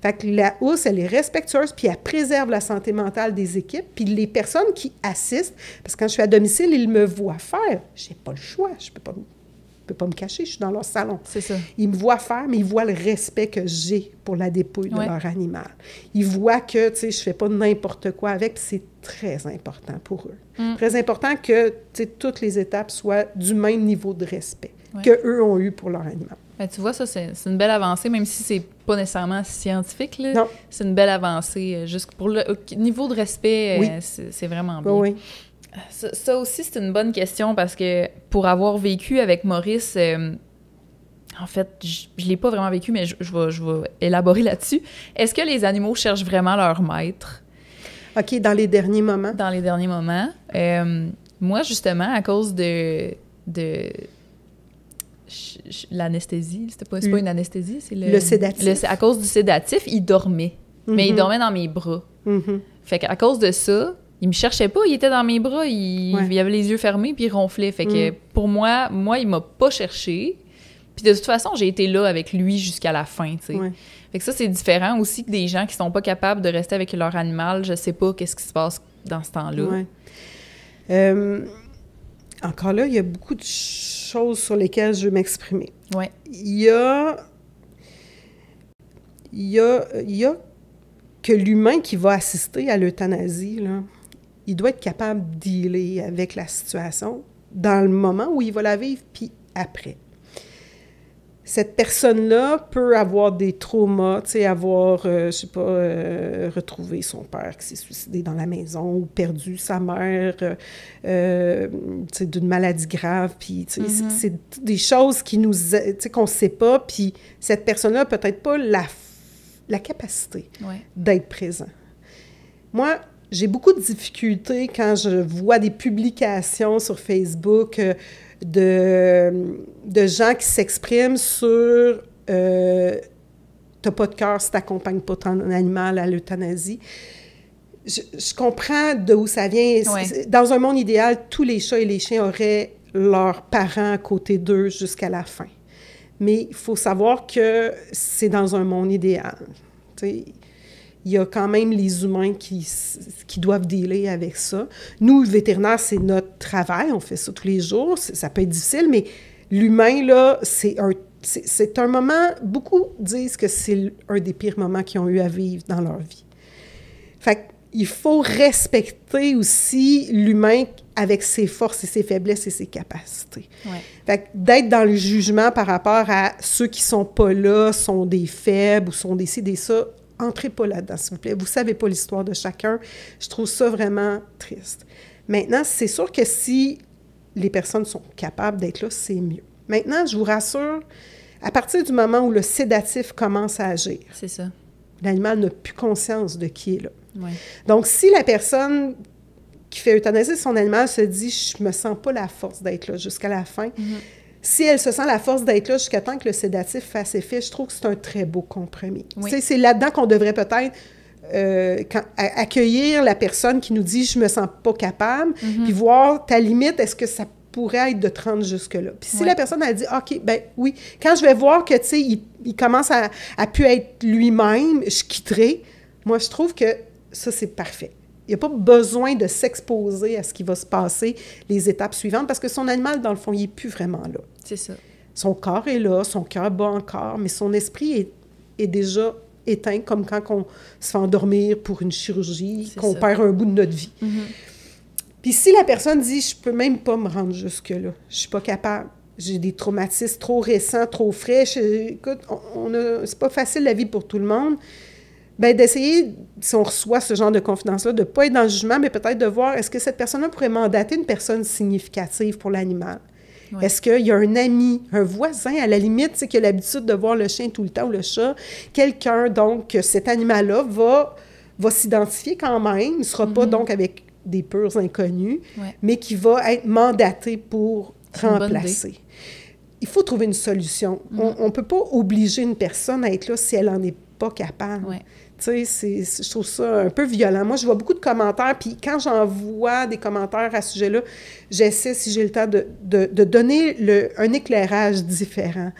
Fait que la housse, elle est respectueuse, puis elle préserve la santé mentale des équipes, puis les personnes qui assistent, parce que quand je suis à domicile, ils me voient faire. J'ai pas le choix, je peux pas me cacher, je suis dans leur salon. C'est ça. Ils me voient faire, mais ils voient le respect que j'ai pour la dépouille de leur animal. Ils voient que, tu sais, je fais pas n'importe quoi avec, puis c'est très important pour eux. Très important que, tu sais, toutes les étapes soient du même niveau de respect qu'eux ont eu pour leur animal. Ben, tu vois, ça, c'est une belle avancée, même si c'est pas nécessairement scientifique, là. Non. C'est une belle avancée. Juste pour le niveau de respect, c'est vraiment bien. Oui. Ça aussi, c'est une bonne question parce que pour avoir vécu avec Maurice, en fait, je l'ai pas vraiment vécu, mais je vais élaborer là-dessus. Est-ce que les animaux cherchent vraiment leur maître? OK, dans les derniers moments? Dans les derniers moments. Moi, justement, à cause de l'anesthésie, c'est pas une anesthésie, c'est le sédatif. À cause du sédatif, il dormait. Mais il dormait dans mes bras. Fait qu'à cause de ça, il me cherchait pas, il était dans mes bras, il avait les yeux fermés, puis il ronflait. Fait que pour moi, il m'a pas cherché. Puis de toute façon, j'ai été là avec lui jusqu'à la fin, tu sais. Fait que ça, c'est différent aussi que des gens qui sont pas capables de rester avec leur animal. Je sais pas qu'est-ce qui se passe dans ce temps-là. Encore là, il y a beaucoup de choses sur lesquelles je veux m'exprimer. Il y a que l'humain qui va assister à l'euthanasie, là, il doit être capable de dealer avec la situation dans le moment où il va la vivre, puis après. Cette personne-là peut avoir des traumas, tu sais, retrouvé son père qui s'est suicidé dans la maison ou perdu sa mère, tu sais, d'une maladie grave, puis tu sais, c'est des choses qui tu sais, qu'on ne sait pas, puis cette personne-là n'a peut-être pas la capacité d'être présent. Moi, j'ai beaucoup de difficultés quand je vois des publications sur Facebook de gens qui s'expriment sur t'as pas de cœur si t'accompagnes pas ton animal à l'euthanasie. Je comprends d'où ça vient. Dans un monde idéal, tous les chats et les chiens auraient leurs parents à côté d'eux jusqu'à la fin. Mais il faut savoir que c'est dans un monde idéal. T'sais, il y a quand même les humains qui doivent dealer avec ça. Nous, le vétérinaire, c'est notre travail. On fait ça tous les jours. Ça peut être difficile, mais l'humain, là, c'est un moment... Beaucoup disent que c'est un des pires moments qu'ils ont eu à vivre dans leur vie. Fait qu'il faut respecter aussi l'humain avec ses forces et ses faiblesses et ses capacités. Fait que d'être dans le jugement par rapport à ceux qui sont pas là, sont des faibles ou sont des ci, des ça... Entrez pas là-dedans, s'il vous plaît. Vous savez pas l'histoire de chacun. Je trouve ça vraiment triste. Maintenant, c'est sûr que si les personnes sont capables d'être là, c'est mieux. Maintenant, je vous rassure, à partir du moment où le sédatif commence à agir, c'est ça. L'animal n'a plus conscience de qui est là. Donc, si la personne qui fait euthanasier son animal se dit « je me sens pas la force d'être là jusqu'à la fin », si elle se sent la force d'être là jusqu'à temps que le sédatif fasse effet, je trouve que c'est un très beau compromis. C'est là-dedans qu'on devrait peut-être accueillir la personne qui nous dit « je me sens pas capable », puis voir ta limite, est-ce que ça pourrait être de 30 jusque-là. Puis si la personne, elle dit « OK, ben oui, quand je vais voir que, tu sais, il commence à pu être lui-même, je quitterai », moi, je trouve que ça, c'est parfait. Il n'y a pas besoin de s'exposer à ce qui va se passer, les étapes suivantes, parce que son animal, dans le fond, il n'est plus vraiment là. C'est ça. Son corps est là, son cœur bat encore, mais son esprit est déjà éteint, comme quand on se fait endormir pour une chirurgie, qu'on perd un bout de notre vie. Puis si la personne dit « je peux même pas me rendre jusque-là, je suis pas capable, j'ai des traumatismes trop récents, trop frais, écoute, c'est pas facile la vie pour tout le monde », bien, d'essayer, si on reçoit ce genre de confidence-là, de ne pas être dans le jugement, mais peut-être de voir, est-ce que cette personne-là pourrait mandater une personne significative pour l'animal? Est-ce qu'il y a un ami, un voisin, à la limite, tu sais, qui a l'habitude de voir le chien tout le temps ou le chat, quelqu'un, donc, que cet animal-là va s'identifier quand même, il ne sera pas, donc, avec des purs inconnus, mais qui va être mandaté pour remplacer. Il faut trouver une solution. On ne peut pas obliger une personne à être là si elle n'en est pas capable. Tu sais, je trouve ça un peu violent. Moi, je vois beaucoup de commentaires, puis quand j'en vois des commentaires à ce sujet-là, j'essaie, si j'ai le temps, de donner un éclairage différent.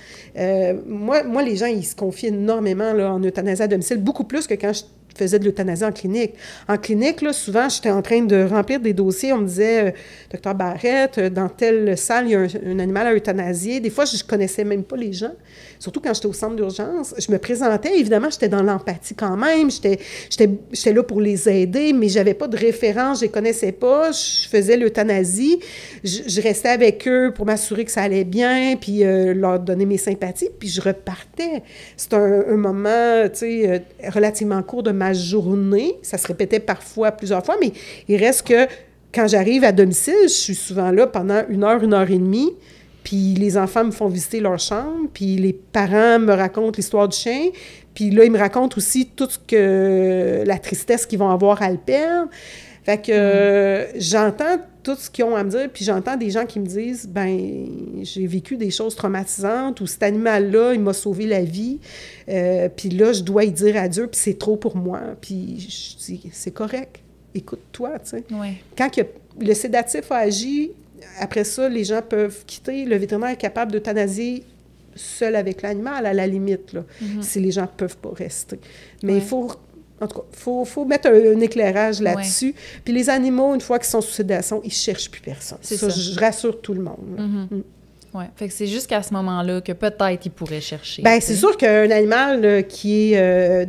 Moi, les gens, ils se confient énormément là, en euthanasie à domicile, beaucoup plus que quand je faisais de l'euthanasie en clinique. En clinique, là, souvent, j'étais en train de remplir des dossiers. On me disait, Docteur Barrette, dans telle salle, il y a un animal à euthanasier. Des fois, je ne connaissais même pas les gens. Surtout quand j'étais au centre d'urgence. Je me présentais, évidemment, j'étais dans l'empathie quand même. J'étais là pour les aider, mais je n'avais pas de référence, je ne les connaissais pas. Je faisais l'euthanasie. Je restais avec eux pour m'assurer que ça allait bien, puis leur donner mes sympathies, puis je repartais. C'est un moment, tu sais, relativement court de ma journée. Ça se répétait parfois plusieurs fois, mais il reste que quand j'arrive à domicile, je suis souvent là pendant 1 heure et demie, puis les enfants me font visiter leur chambre, puis les parents me racontent l'histoire du chien, puis là, ils me racontent aussi toute la tristesse qu'ils vont avoir à le perdre. Fait que j'entends tout ce qu'ils ont à me dire, puis j'entends des gens qui me disent, ben j'ai vécu des choses traumatisantes, ou cet animal-là, il m'a sauvé la vie, puis là, je dois y dire adieu, puis c'est trop pour moi. Puis je dis, c'est correct, écoute-toi, tu sais. Ouais. Quand le sédatif a agi, après ça, les gens peuvent quitter, le vétérinaire est capable d'euthanasier seul avec l'animal, à la limite, là, si les gens ne peuvent pas rester. Mais il faut... En tout cas, faut mettre un éclairage là-dessus. Ouais. Puis les animaux, une fois qu'ils sont sous sédation, ils ne cherchent plus personne. Ça, je rassure tout le monde. Oui, fait que c'est jusqu'à ce moment-là que peut-être ils pourraient chercher. Bien, c'est sûr qu'un animal qui est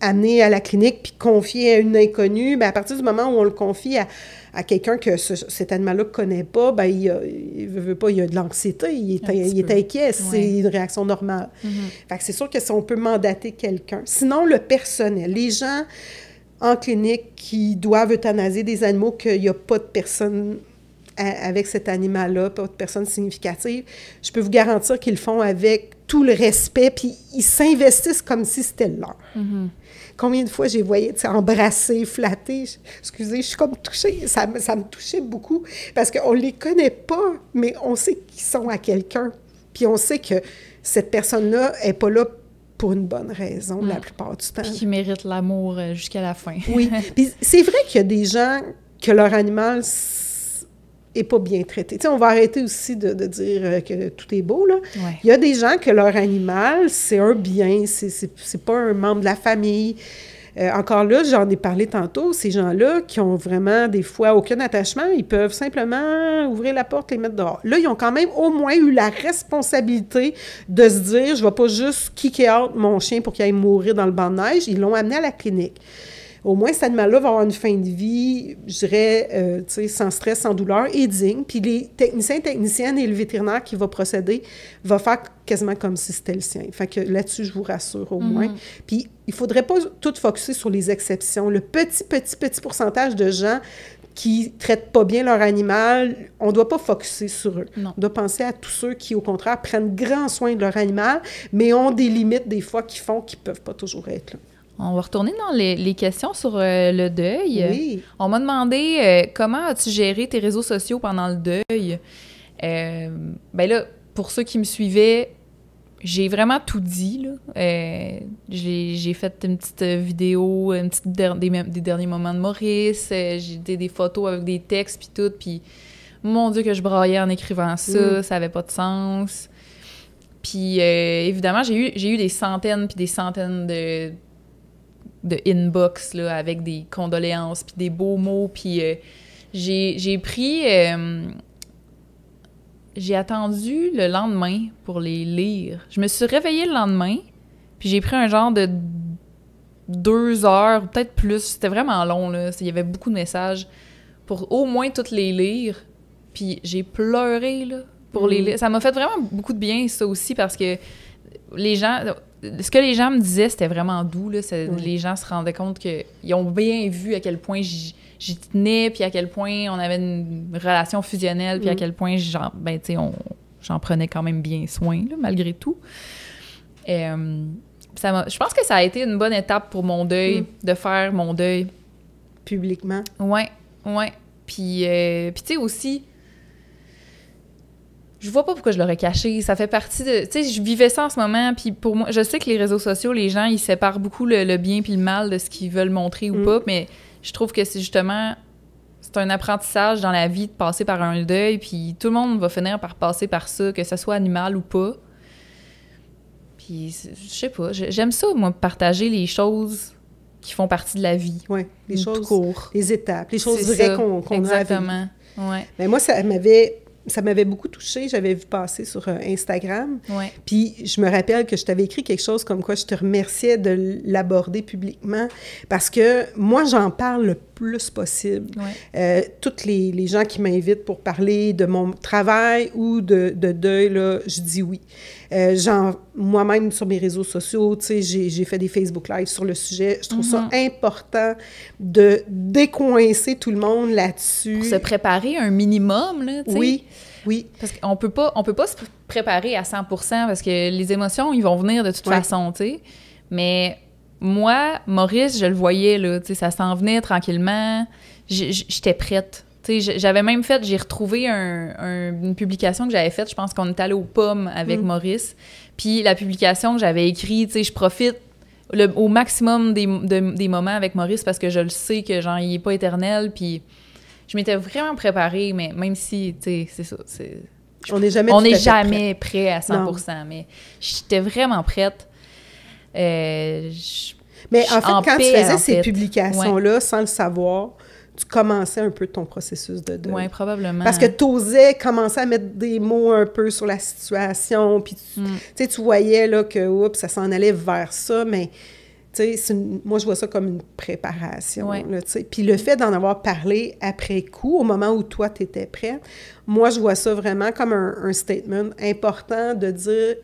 amené à la clinique puis confié à une inconnue, bien, à partir du moment où on le confie à quelqu'un que cet animal-là ne connaît pas, bien, il veut pas, il a de l'anxiété, il est inquiet, c'est une réaction normale. Fait que c'est sûr que si on peut mandater quelqu'un. Sinon, le personnel, les gens en clinique qui doivent euthanasier des animaux qu'il n'y a pas de personne avec cet animal-là, pas de personne significative, je peux vous garantir qu'ils le font avec tout le respect, puis ils s'investissent comme si c'était leur. Combien de fois j'ai voyé embrasser, flatter, excusez, je suis comme touchée, ça me touchait beaucoup, parce qu'on ne les connaît pas, mais on sait qu'ils sont à quelqu'un, puis on sait que cette personne-là n'est pas là pour une bonne raison, la plupart du temps. Puis qui méritent l'amour jusqu'à la fin. Oui, puis c'est vrai qu'il y a des gens que leur animal n'est pas bien traité. Tu sais, on va arrêter aussi de dire que tout est beau, là. Ouais. Il y a des gens que leur animal, c'est un bien, c'est pas un membre de la famille. Encore là, j'en ai parlé tantôt, ces gens-là qui ont vraiment, des fois, aucun attachement, ils peuvent simplement ouvrir la porte et les mettre dehors. Là, ils ont quand même au moins eu la responsabilité de se dire, je ne vais pas juste kicker out mon chien pour qu'il aille mourir dans le banc de neige. Ils l'ont amené à la clinique. Au moins, cet animal-là va avoir une fin de vie, je dirais, tu sais, sans stress, sans douleur et digne. Puis les techniciennes et le vétérinaire qui va procéder va faire quasiment comme si c'était le sien. Fait que là-dessus, je vous rassure au moins. Puis il ne faudrait pas tout focusser sur les exceptions. Le petit pourcentage de gens qui ne traitent pas bien leur animal, on ne doit pas focusser sur eux. Non. On doit penser à tous ceux qui, au contraire, prennent grand soin de leur animal, mais ont des limites des fois qui font qu'ils ne peuvent pas toujours être là. On va retourner dans les questions sur le deuil. Oui. On m'a demandé comment as-tu géré tes réseaux sociaux pendant le deuil? Ben là, pour ceux qui me suivaient, j'ai vraiment tout dit, là. J'ai fait une petite vidéo, des derniers moments de Maurice, j'ai des photos avec des textes puis tout, puis mon Dieu que je braillais en écrivant ça, ça avait pas de sens. Puis évidemment, j'ai eu des centaines puis des centaines de inbox, là, avec des condoléances, puis des beaux mots, puis j'ai pris... j'ai attendu le lendemain pour les lire. Je me suis réveillée le lendemain, puis j'ai pris un genre de 2 heures, peut-être plus, c'était vraiment long, là, il y avait beaucoup de messages, pour au moins toutes les lire, puis j'ai pleuré, là, pour les lire. Ça m'a fait vraiment beaucoup de bien, ça aussi, parce que les gens... Ce que les gens me disaient, c'était vraiment doux. Là. Les gens se rendaient compte qu'ils ont bien vu à quel point j'y tenais, puis à quel point on avait une relation fusionnelle, puis à quel point j'en prenais quand même bien soin, là, malgré tout. Je pense que ça a été une bonne étape pour mon deuil, de faire mon deuil. Publiquement. Ouais. Puis tu sais aussi... Je vois pas pourquoi je l'aurais caché. Ça fait partie de... Tu sais, je vivais ça en ce moment, puis pour moi... Je sais que les réseaux sociaux, les gens, ils séparent beaucoup le bien puis le mal de ce qu'ils veulent montrer ou pas, mais je trouve que c'est justement... C'est un apprentissage dans la vie de passer par un deuil, puis tout le monde va finir par passer par ça, que ce soit animal ou pas. Puis, je sais pas, j'aime ça, moi, partager les choses qui font partie de la vie. Oui, les choses... court. Les étapes, les choses vraies qu'on a. Exactement, ouais. Mais moi, ça m'avait beaucoup touchée. J'avais vu passer sur Instagram. Ouais. Puis je me rappelle que je t'avais écrit quelque chose comme quoi je te remerciais de l'aborder publiquement parce que moi, j'en parle le plus possible. Ouais. Toutes les gens qui m'invitent pour parler de mon travail ou de deuil, là, je dis oui. Moi-même, sur mes réseaux sociaux, tu sais, j'ai fait des Facebook Live sur le sujet. Je trouve ça important de décoincer tout le monde là-dessus. Pour se préparer un minimum, là, tu sais. Oui. Parce qu'on peut pas se préparer à 100% parce que les émotions, ils vont venir de toute façon, tu sais. Mais moi, Maurice, je le voyais, là, tu sais, ça s'en venait tranquillement. j'étais prête. Tu sais, j'avais même fait, j'ai retrouvé une publication que j'avais faite, je pense qu'on est allé aux pommes avec Maurice, puis la publication que j'avais écrite, tu sais, je profite au maximum des moments avec Maurice parce que je le sais que, genre, il est pas éternel, puis je m'étais vraiment préparée, mais même si, tu sais, c'est ça, on n'est jamais prêt à 100%, non. Mais j'étais vraiment prête. Mais en fait, quand tu faisais ces publications-là, sans le savoir, tu commençais un peu ton processus de deuil. Oui, probablement. Parce que tu osais commencer à mettre des mots un peu sur la situation, puis tu voyais là, que ça s'en allait vers ça, mais moi, je vois ça comme une préparation. Là, puis le fait d'en avoir parlé après coup, au moment où toi, tu étais prête, moi, je vois ça vraiment comme un statement important de dire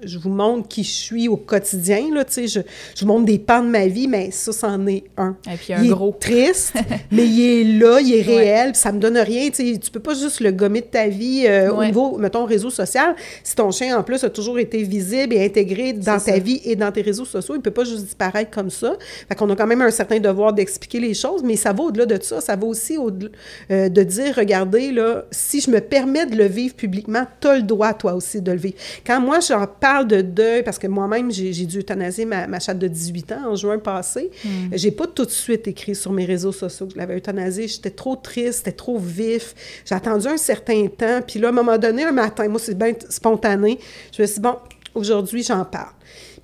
je vous montre qui je suis au quotidien, là, tu sais, je vous montre des pans de ma vie, mais ça, c'en est un. Et puis il est triste, mais il est là, il est réel, puis ça me donne rien, tu sais, tu peux pas juste le gommer de ta vie au niveau, mettons, réseau social. Si ton chien, en plus, a toujours été visible et intégré dans ta vie et dans tes réseaux sociaux, il peut pas juste disparaître comme ça. Fait qu'on a quand même un certain devoir d'expliquer les choses, mais ça va au-delà de ça, ça va aussi de dire, regardez, là, si je me permets de le vivre publiquement, t'as le droit, toi aussi, de le vivre. Quand moi, j'en parle de deuil, parce que moi-même, j'ai dû euthanasier ma chatte de 18 ans en juin passé. J'ai pas tout de suite écrit sur mes réseaux sociaux que je l'avais euthanasiée. J'étais trop triste, c'était trop vif. J'ai attendu un certain temps, puis là, à un moment donné, un matin, moi, c'est bien spontané, je me suis dit, bon, aujourd'hui, j'en parle.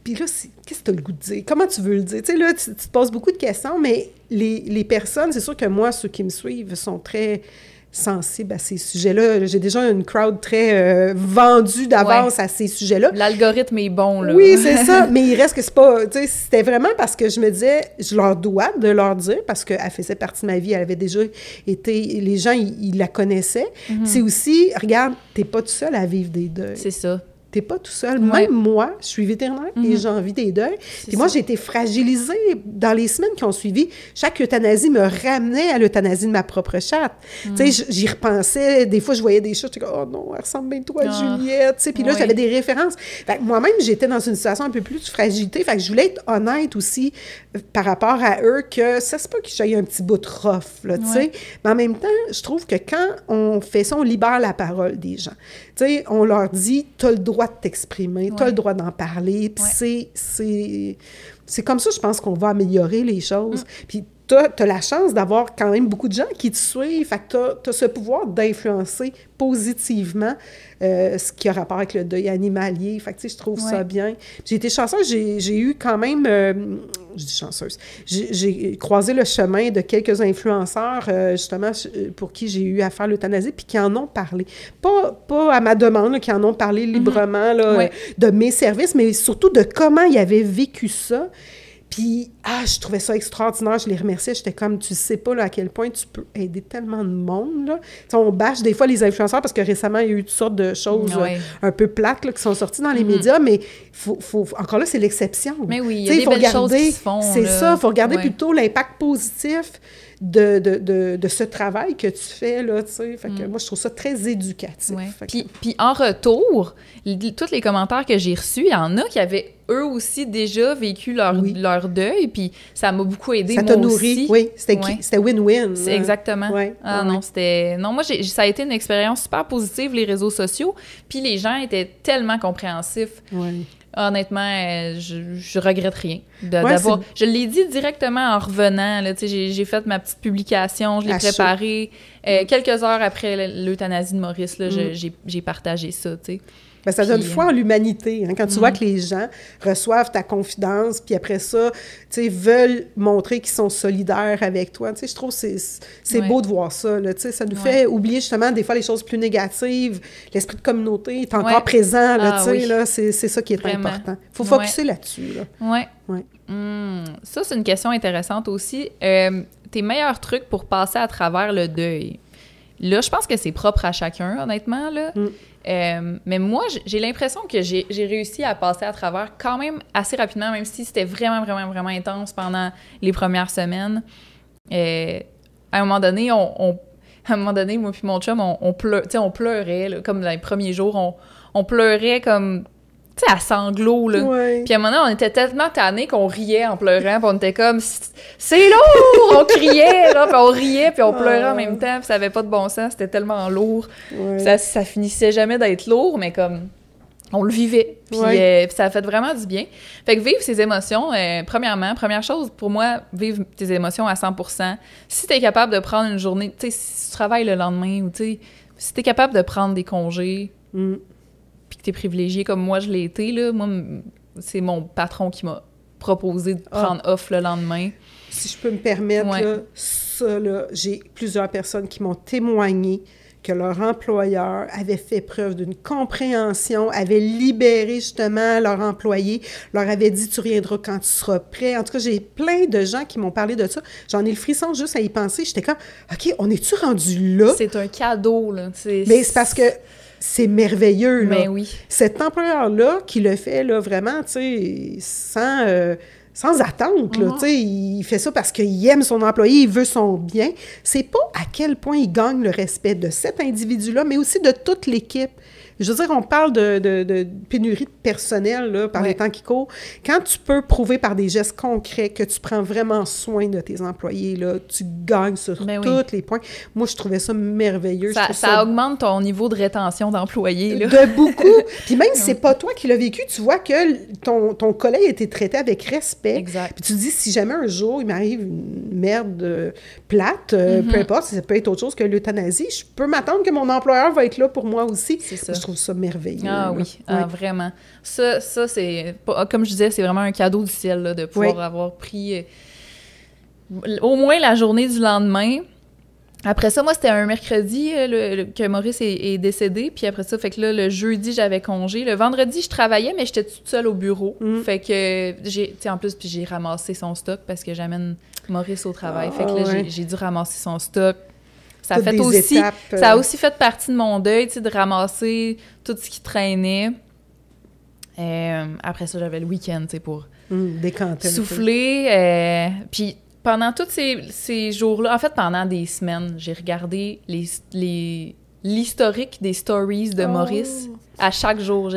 Puis là, qu'est-ce que tu as le goût de dire? Comment tu veux le dire? Tu sais, là, tu te poses beaucoup de questions, mais les personnes, c'est sûr que moi, ceux qui me suivent sont très sensible à ces sujets-là. J'ai déjà une crowd très vendue d'avance à ces sujets-là. L'algorithme est bon, là. Oui, c'est ça. Mais il reste que c'est pas... Tu sais, c'était vraiment parce que je me disais, je leur dois de leur dire, parce qu'elle faisait partie de ma vie, elle avait déjà été... Les gens, ils la connaissaient. C'est aussi, regarde, t'es pas tout seul à vivre des deuils. C'est ça. T'es pas tout seul. Même moi, je suis vétérinaire et j'en vis des deuils. Puis moi, j'ai été fragilisée dans les semaines qui ont suivi. Chaque euthanasie me ramenait à l'euthanasie de ma propre chatte. Tu sais, j'y repensais. Des fois, je voyais des chats, je disais, oh non, elle ressemble bien toi à Juliette. Tu sais, puis là, j'avais des références. Fait que moi-même, j'étais dans une situation un peu plus de fragilité. Fait que je voulais être honnête aussi par rapport à eux, que ça se peut que j'aille un petit bout de rough, là, tu sais. Mais en même temps, je trouve que quand on fait ça, on libère la parole des gens. Tu sais, on leur dit, t'as le droit de t'exprimer, t'as le droit d'en parler, puis c'est comme ça, je pense, qu'on va améliorer les choses. Puis t'as la chance d'avoir quand même beaucoup de gens qui te suivent, fait que t'as ce pouvoir d'influencer positivement ce qui a rapport avec le deuil animalier. Fait que, tu sais, je trouve ça bien. J'ai été chanceuse, j'ai eu quand même... je dis chanceuse. J'ai croisé le chemin de quelques influenceurs, justement, pour qui j'ai eu à faire l'euthanasie, puis qui en ont parlé. Pas à ma demande, là, qui en ont parlé librement là, de mes services, mais surtout de comment ils avaient vécu ça. Puis, je trouvais ça extraordinaire, je les remerciais, j'étais comme, tu sais pas là, à quel point tu peux aider tellement de monde, là. T'sais, on bâche des fois les influenceurs parce que récemment, il y a eu toutes sortes de choses un peu plates là, qui sont sorties dans les médias, mais encore là, c'est l'exception. Mais oui, il y a des belles choses qui se font. C'est ça, il faut regarder plutôt l'impact positif de ce travail que tu fais, là, tu sais. Fait que moi, je trouve ça très éducatif. Puis en retour, tous les commentaires que j'ai reçus, il y en a qui avaient eux aussi déjà vécu leur deuil, puis ça m'a beaucoup aidé, moi aussi. Ça t'a nourri, c'était win-win. C'est exactement. Non, c'était... Non, moi, ça a été une expérience super positive, les réseaux sociaux, puis les gens étaient tellement compréhensifs. Honnêtement, je regrette rien d'avoir... Je l'ai dit directement en revenant, là, tu sais, j'ai fait ma petite publication, je l'ai préparée. Quelques heures après l'euthanasie de Maurice, là, j'ai partagé ça, tu sais. Ben, ça donne foi en l'humanité, hein, quand tu vois que les gens reçoivent ta confidence, puis après ça, tu sais, veulent montrer qu'ils sont solidaires avec toi. Tu sais, je trouve que c'est beau de voir ça, là, tu sais, ça nous fait oublier justement des fois les choses plus négatives. L'esprit de communauté est encore présent, là, tu sais, là, c'est ça qui est important. Il faut focusser là-dessus, là. Ça, c'est une question intéressante aussi. Tes meilleurs trucs pour passer à travers le deuil? Là, je pense que c'est propre à chacun, honnêtement, là. Mais moi, j'ai l'impression que j'ai réussi à passer à travers quand même assez rapidement, même si c'était vraiment, vraiment, vraiment intense pendant les premières semaines. À un moment donné, moi puis mon chum, on pleurait, là, comme dans les premiers jours, on pleurait comme tu sais, à sanglots, là. Ouais. Puis à un moment donné, on était tellement tannés qu'on riait en pleurant, puis on était comme « C'est lourd! » On criait, là, puis on riait, puis on pleurait en même temps, puis ça avait pas de bon sens, c'était tellement lourd. Ouais. Ça finissait jamais d'être lourd, mais comme... On le vivait, puis ça a fait vraiment du bien. Fait que vivre ses émotions, première chose, pour moi, vivre tes émotions à 100%. Si t'es capable de prendre une journée, tu sais, si tu travailles le lendemain, ou tu sais, si t'es capable de prendre des congés, puis que t'es privilégié comme moi je l'ai été, là, moi, c'est mon patron qui m'a proposé de prendre off le lendemain. Si je peux me permettre, là, ça, là, j'ai plusieurs personnes qui m'ont témoigné que leur employeur avait fait preuve d'une compréhension, avait libéré justement leur employé, leur avait dit « tu reviendras quand tu seras prêt ». En tout cas, j'ai plein de gens qui m'ont parlé de ça. J'en ai le frisson juste à y penser. J'étais comme « OK, on est-tu rendu là? » C'est un cadeau, là. Mais c'est parce que c'est merveilleux, là. Mais oui. Cet employeur-là qui le fait, là, vraiment, tu sais, sans attente, là, tu sais, il fait ça parce qu'il aime son employé, il veut son bien. C'est pas à quel point il gagne le respect de cet individu-là, mais aussi de toute l'équipe. Je veux dire, on parle de pénurie de personnel là, par les temps qui courent. Quand tu peux prouver par des gestes concrets que tu prends vraiment soin de tes employés, là, tu gagnes sur tous les points. Moi, je trouvais ça merveilleux. Ça augmente ton niveau de rétention d'employés. Là. De beaucoup. Puis même si c'est pas toi qui l'as vécu, tu vois que ton collègue a été traité avec respect. Exact. Puis tu te dis, si jamais un jour, il m'arrive une merde plate, peu importe, ça peut être autre chose que l'euthanasie, je peux m'attendre que mon employeur va être là pour moi aussi. C'est ça. Je trouve ça merveilleux. Ah oui, vraiment. Ça c'est... Comme je disais, c'est vraiment un cadeau du ciel là, de pouvoir avoir pris au moins la journée du lendemain. Après ça, moi, c'était un mercredi que Maurice est décédé. Puis après ça, fait que là, le jeudi, j'avais congé. Le vendredi, je travaillais, mais j'étais toute seule au bureau. Fait que en plus, puis j'ai ramassé son stock parce que j'amène Maurice au travail. Fait que là, j'ai dû ramasser son stock. Ça a aussi fait partie de mon deuil, tu sais, de ramasser tout ce qui traînait. Après ça, j'avais le week-end, tu sais, pour décanter souffler. Puis pendant tous ces jours-là, en fait, pendant des semaines, j'ai regardé l'historique des stories de Maurice à chaque jour.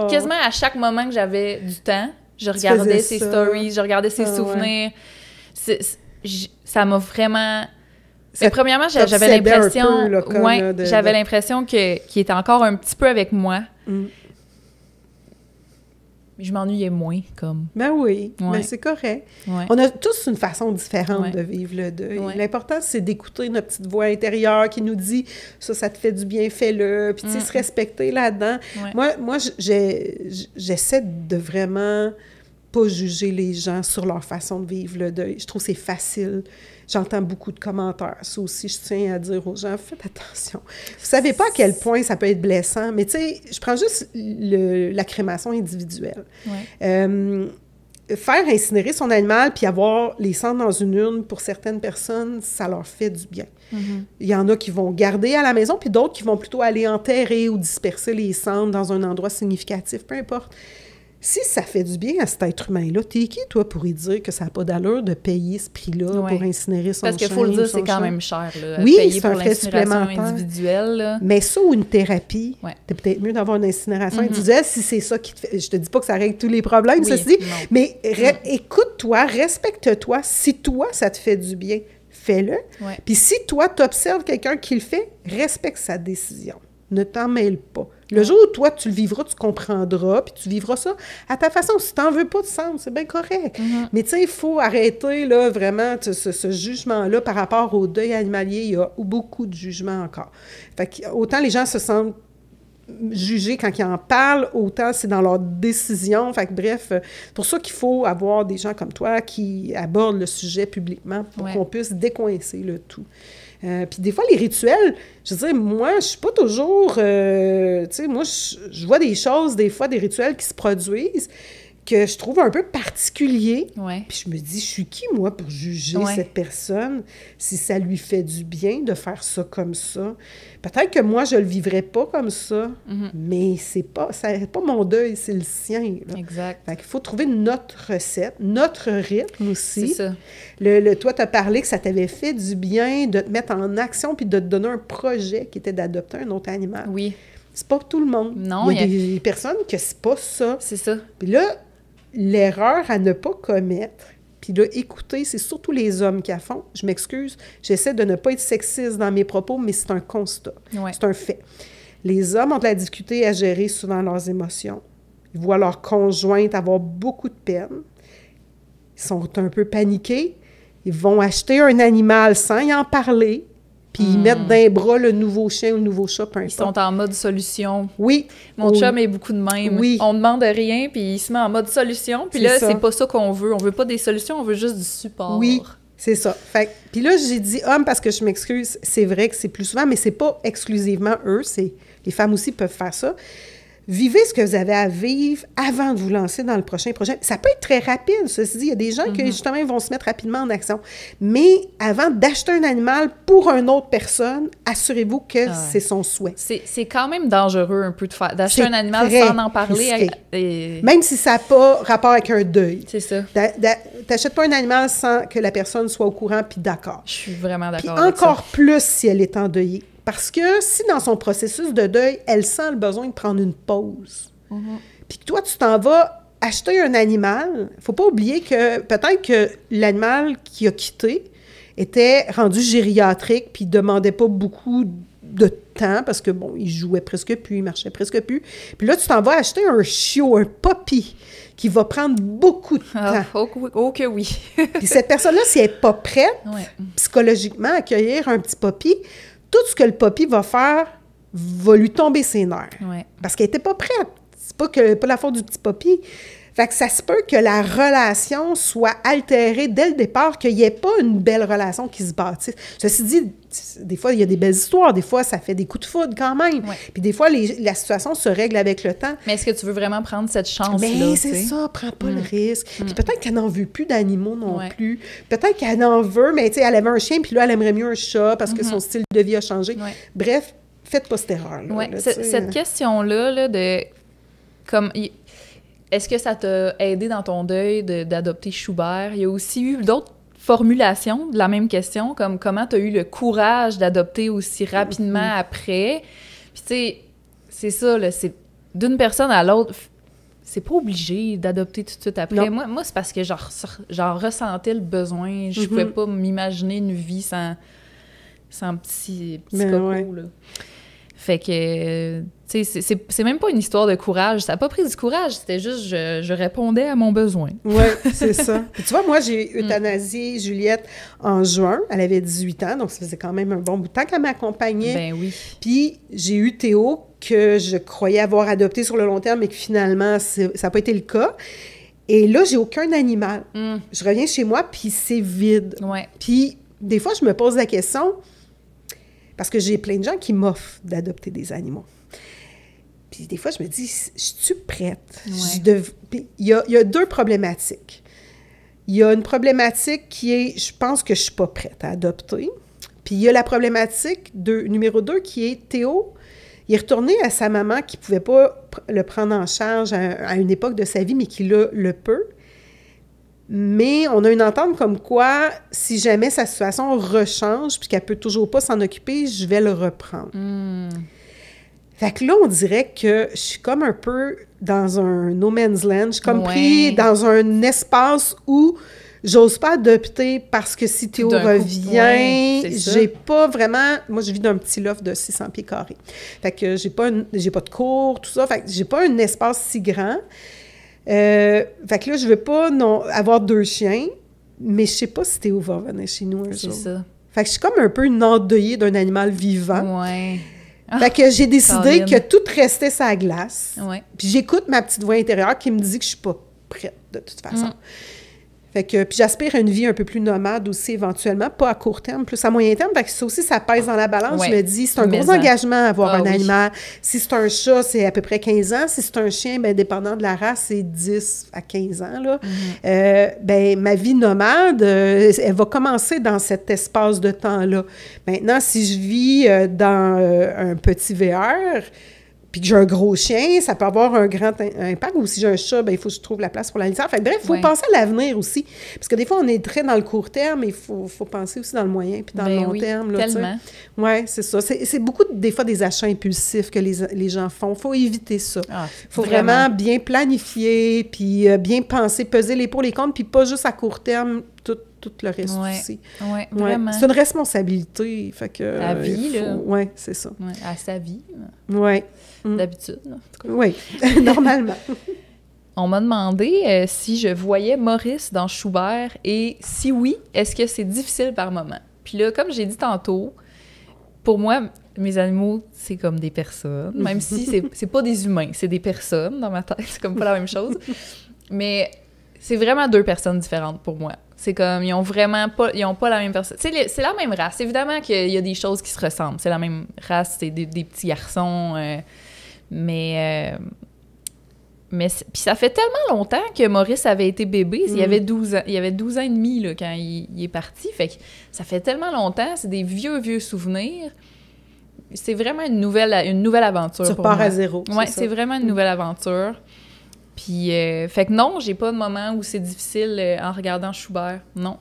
Quasiment à chaque moment que j'avais du temps, je regardais ses stories, je regardais ses souvenirs. Ça m'a vraiment... Mais premièrement, j'avais l'impression... j'avais l'impression qu'il était encore un petit peu avec moi. Je m'ennuyais moins, comme... Ben oui, mais c'est correct. Ouais. On a tous une façon différente de vivre le deuil. L'important, c'est d'écouter notre petite voix intérieure qui nous dit « ça te fait du bien, fais-le », puis tu sais, se respecter là-dedans. Moi, j'essaie de vraiment pas juger les gens sur leur façon de vivre le deuil. Je trouve que c'est facile. J'entends beaucoup de commentaires. Ça aussi, je tiens à dire aux gens, faites attention. Vous savez pas à quel point ça peut être blessant, mais tu sais, je prends juste la crémation individuelle. Faire incinérer son animal puis avoir les cendres dans une urne, pour certaines personnes, ça leur fait du bien. Il y en a qui vont garder à la maison, puis d'autres qui vont plutôt aller enterrer ou disperser les cendres dans un endroit significatif, peu importe. Si ça fait du bien à cet être humain-là, t'es qui, toi, pour y dire que ça n'a pas d'allure de payer ce prix-là pour incinérer son chien? Parce qu'il faut le dire, c'est quand même cher, là, oui, payer c'est un pour frais l'incinération supplémentaire. Individuelle. Là. Mais ça ou une thérapie, c'est peut-être mieux d'avoir une incinération individuelle si c'est ça qui te fait... Je te dis pas que ça règle tous les problèmes, ceci dit, mais écoute-toi, respecte-toi. Si toi, ça te fait du bien, fais-le. Puis si toi, tu observes quelqu'un qui le fait, respecte sa décision. Ne t'en mêle pas. Le jour où toi, tu le vivras, tu comprendras, puis tu vivras ça à ta façon. Si tu n'en veux pas de sens, c'est bien correct. Mais tu sais, il faut arrêter, là, vraiment, ce jugement-là par rapport au deuil animalier. Il y a beaucoup de jugements encore. Fait que, autant les gens se sentent jugés quand ils en parlent, autant c'est dans leurs décisions. Fait que, bref, c'est pour ça qu'il faut avoir des gens comme toi qui abordent le sujet publiquement pour qu'on puisse décoincer le tout. Puis des fois, les rituels, je veux dire, moi, je suis pas toujours... tu sais, moi, je vois des choses, des fois, des rituels qui se produisent que je trouve un peu particuliers. Puis je me dis, je suis qui, moi, pour juger cette personne, si ça lui fait du bien de faire ça comme ça? Peut-être que moi, je le vivrais pas comme ça, mais c'est pas mon deuil, c'est le sien. Là. Exact. Fait qu'il faut trouver notre recette, notre rythme aussi. C'est ça. Toi, tu as parlé que ça t'avait fait du bien de te mettre en action puis de te donner un projet qui était d'adopter un autre animal. Oui. C'est pas tout le monde. Non, il y a des personnes que c'est pas ça. C'est ça. Puis là, l'erreur à ne pas commettre, puis là, écoutez, c'est surtout les hommes qui la font. Je m'excuse, j'essaie de ne pas être sexiste dans mes propos, mais c'est un constat. Ouais. C'est un fait. Les hommes ont de la difficulté à gérer souvent leurs émotions. Ils voient leur conjointe avoir beaucoup de peine. Ils sont un peu paniqués. Ils vont acheter un animal sans y en parler, puis ils mettent dans les bras le nouveau chien ou le nouveau chat, peu importe. Ils sont en mode solution. Oui. Mon chum est beaucoup de même. Oui. On demande rien, puis il se met en mode solution. Puis là, c'est pas ça qu'on veut. On veut pas des solutions, on veut juste du support. Oui, c'est ça. Puis là, j'ai dit homme parce que je m'excuse, c'est vrai que c'est plus souvent, mais c'est pas exclusivement eux, les femmes aussi peuvent faire ça. Vivez ce que vous avez à vivre avant de vous lancer dans le prochain projet. Ça peut être très rapide, ceci dit. Il y a des gens qui, justement, ils vont se mettre rapidement en action. Mais avant d'acheter un animal pour une autre personne, assurez-vous que c'est son souhait. C'est quand même dangereux un peu d'acheter un animal sans en parler. Même si ça n'a pas rapport avec un deuil. C'est ça. T'achètes pas un animal sans que la personne soit au courant puis d'accord. Je suis vraiment d'accord puis avec encore ça. plus si elle est endeuillée. Parce que si dans son processus de deuil, elle sent le besoin de prendre une pause, puis que toi, tu t'en vas acheter un animal, il ne faut pas oublier que peut-être que l'animal qui a quitté était rendu gériatrique, puis il ne demandait pas beaucoup de temps, parce que, bon, il jouait presque plus, il marchait presque plus. Puis là, tu t'en vas acheter un chiot, un puppy, qui va prendre beaucoup de temps. Oh que oui. Puis cette personne-là, si elle n'est pas prête, psychologiquement, à accueillir un petit puppy, tout ce que le puppy va faire va lui tomber ses nerfs. Ouais. Parce qu'elle n'était pas prête. C'est pas la faute du petit puppy. Fait que ça se peut que la relation soit altérée dès le départ, qu'il n'y ait pas une belle relation qui se bâtisse. Ceci dit, des fois, il y a des belles histoires. Des fois, ça fait des coups de foudre quand même. Ouais. Puis des fois, la situation se règle avec le temps. Mais est-ce que tu veux vraiment prendre cette chance-là? Mais c'est ça, prends pas le risque. Puis peut-être qu'elle n'en veut plus d'animaux non plus. Peut-être qu'elle en veut, mais tu sais, elle avait un chien, puis là, elle aimerait mieux un chat parce que son style de vie a changé. Ouais. Bref, faites pas cette erreur-là. Ouais. Cette question-là, là, de... comme est-ce que ça t'a aidé dans ton deuil d'adopter Schubert? Il y a aussi eu d'autres formulations de la même question, comme comment tu as eu le courage d'adopter aussi rapidement après. Puis tu sais, c'est ça, là, c'est d'une personne à l'autre, c'est pas obligé d'adopter tout de suite après. Moi c'est parce que j'en ressentais le besoin. Je pouvais pas m'imaginer une vie sans petit coco, là. Fait que, tu sais, c'est même pas une histoire de courage. Ça n'a pas pris du courage, c'était juste je répondais à mon besoin. Oui, c'est ça. Puis tu vois, moi, j'ai euthanasié Juliette en juin. Elle avait 18 ans, donc ça faisait quand même un bon bout de temps qu'elle m'accompagnait. Ben oui. Puis j'ai eu Théo, que je croyais avoir adopté sur le long terme, mais que finalement, ça n'a pas été le cas. Et là, j'ai aucun animal. Je reviens chez moi, puis c'est vide. Ouais. Puis des fois, je me pose la question... Parce que j'ai plein de gens qui m'offrent d'adopter des animaux. Puis des fois, je me dis, je suis prête? Ouais. Il y a deux problématiques. Il y a une problématique qui est, je pense que je ne suis pas prête à adopter. Puis il y a la problématique numéro 2 qui est Théo. Il est retourné à sa maman qui ne pouvait pas le prendre en charge à une époque de sa vie, mais qui le peut. Mais on a une entente comme quoi, si jamais sa situation rechange puis qu'elle peut toujours pas s'en occuper, je vais le reprendre. Fait que là, on dirait que je suis comme un peu dans un no man's land. Je suis comme pris dans un espace où j'ose pas adopter parce que si Théo revient, j'ai pas vraiment... Moi, je vis dans un petit loft de 600 pieds carrés. Fait que j'ai pas de cour, tout ça. Fait que j'ai pas un espace si grand. Fait que là, je veux pas avoir 2 chiens, mais je sais pas si Théo va revenir chez nous un jour. C'est ça. Fait que je suis comme un peu une endeuillée d'un animal vivant. Ouais. Fait que j'ai décidé que tout restait sur la glace. Ouais. Puis j'écoute ma petite voix intérieure qui me dit que je suis pas prête de toute façon. Fait que, puis j'aspire à une vie un peu plus nomade aussi éventuellement, pas à court terme, plus à moyen terme. Fait que ça aussi, ça pèse dans la balance. Je me dis, c'est un gros engagement avoir un animal. Si c'est un chat, c'est à peu près 15 ans. Si c'est un chien, bien, dépendant de la race, c'est 10 à 15 ans. Là. Ben, ma vie nomade, elle va commencer dans cet espace de temps-là. Maintenant, si je vis dans un petit VR, puis que j'ai un gros chien, ça peut avoir un grand impact. Ou si j'ai un chat, bien, il faut que je trouve la place pour la litière. Fait que, bref, il faut penser à l'avenir aussi. Parce que des fois, on est très dans le court terme, mais il faut penser aussi dans le moyen puis dans le long terme. Là, tellement. Oui, c'est ça. C'est beaucoup, des fois, des achats impulsifs que les gens font. Il faut éviter ça. Il faut vraiment bien planifier, puis bien penser, peser les pour les contre, puis pas juste à court terme, tout le reste aussi. Oui, vraiment. C'est une responsabilité. Fait que, la vie, là. Oui, c'est ça. Ouais, à sa vie. Oui. D'habitude, là. Oui, normalement. On m'a demandé si je voyais Maurice dans Schubert et si oui, est-ce que c'est difficile par moment? Puis là, comme j'ai dit tantôt, pour moi, mes animaux, c'est comme des personnes, même si c'est pas des humains, c'est des personnes dans ma tête, c'est comme pas la même chose. Mais c'est vraiment deux personnes différentes pour moi. C'est comme, ils ont pas la même personne. C'est la même race. Évidemment qu'il y a des choses qui se ressemblent. C'est la même race, c'est des petits garçons. Mais puis ça fait tellement longtemps que Maurice avait été bébé. Il y avait 12 ans. Il y avait 12 ans et demi là, quand il est parti. Fait que ça fait tellement longtemps. C'est des vieux souvenirs. C'est vraiment une nouvelle aventure pour moi. Tu repars à zéro. Oui, c'est vraiment une nouvelle aventure. Puis, fait que non, j'ai pas de moment où c'est difficile en regardant Schubert, non.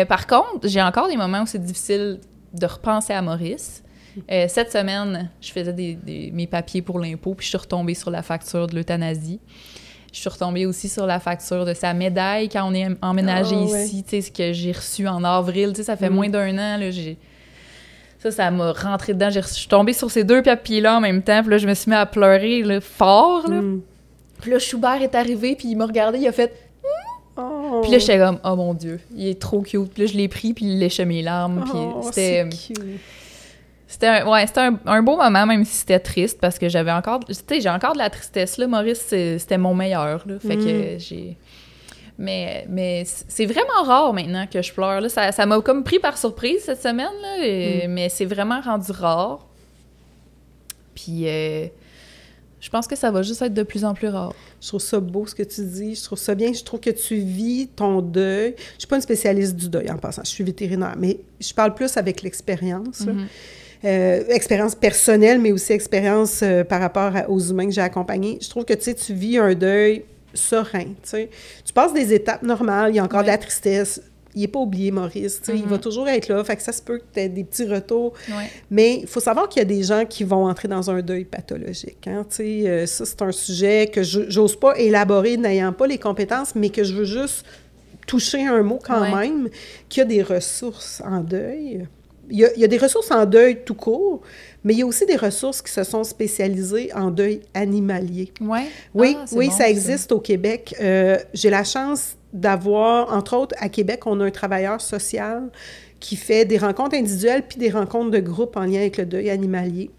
Par contre, j'ai encore des moments où c'est difficile de repenser à Maurice. Cette semaine, je faisais mes papiers pour l'impôt, puis je suis retombée sur la facture de l'euthanasie. Je suis retombée aussi sur la facture de sa médaille quand on est emménagé ici, tu sais, ce que j'ai reçu en avril, tu sais, ça fait moins d'un an, là, ça m'a rentré dedans. Je suis tombée sur ces deux papiers-là en même temps, puis là, je me suis mis à pleurer là, fort, là. Puis là, Schubert est arrivé, puis il m'a regardé, il a fait « Oh! » Puis là, j'étais comme « Oh mon Dieu, il est trop cute. » Puis là, je l'ai pris, puis il léchait mes larmes, puis c'était... C'était un beau moment, même si c'était triste, parce que j'ai encore de la tristesse, là. Maurice, c'était mon meilleur, là. Fait que j'ai... Mais c'est vraiment rare maintenant que je pleure, là. Ça m'a comme pris par surprise cette semaine, là, mais c'est vraiment rendu rare. Puis... je pense que ça va juste être de plus en plus rare. Je trouve ça beau, ce que tu dis. Je trouve ça bien. Je trouve que tu vis ton deuil. Je suis pas une spécialiste du deuil, en passant. Je suis vétérinaire, mais je parle plus avec l'expérience. Expérience personnelle, mais aussi expérience par rapport aux humains que j'ai accompagnés. Je trouve que, tu vis un deuil serein, tu sais. Tu passes des étapes normales. Il y a encore de la tristesse. Il n'est pas oublié, Maurice. Il va toujours être là. Fait que ça se peut que tu aies des petits retours. Mais il faut savoir qu'il y a des gens qui vont entrer dans un deuil pathologique. Hein? Ça, c'est un sujet que j'ose pas élaborer n'ayant pas les compétences, mais que je veux juste toucher un mot quand même, qu'il y a des ressources en deuil. Il y a des ressources en deuil tout court, mais il y a aussi des ressources qui se sont spécialisées en deuil animalier. Oui, bon, ça existe au Québec. J'ai la chance d'avoir, entre autres, à Québec, on a un travailleur social qui fait des rencontres individuelles puis des rencontres de groupe en lien avec le deuil animalier.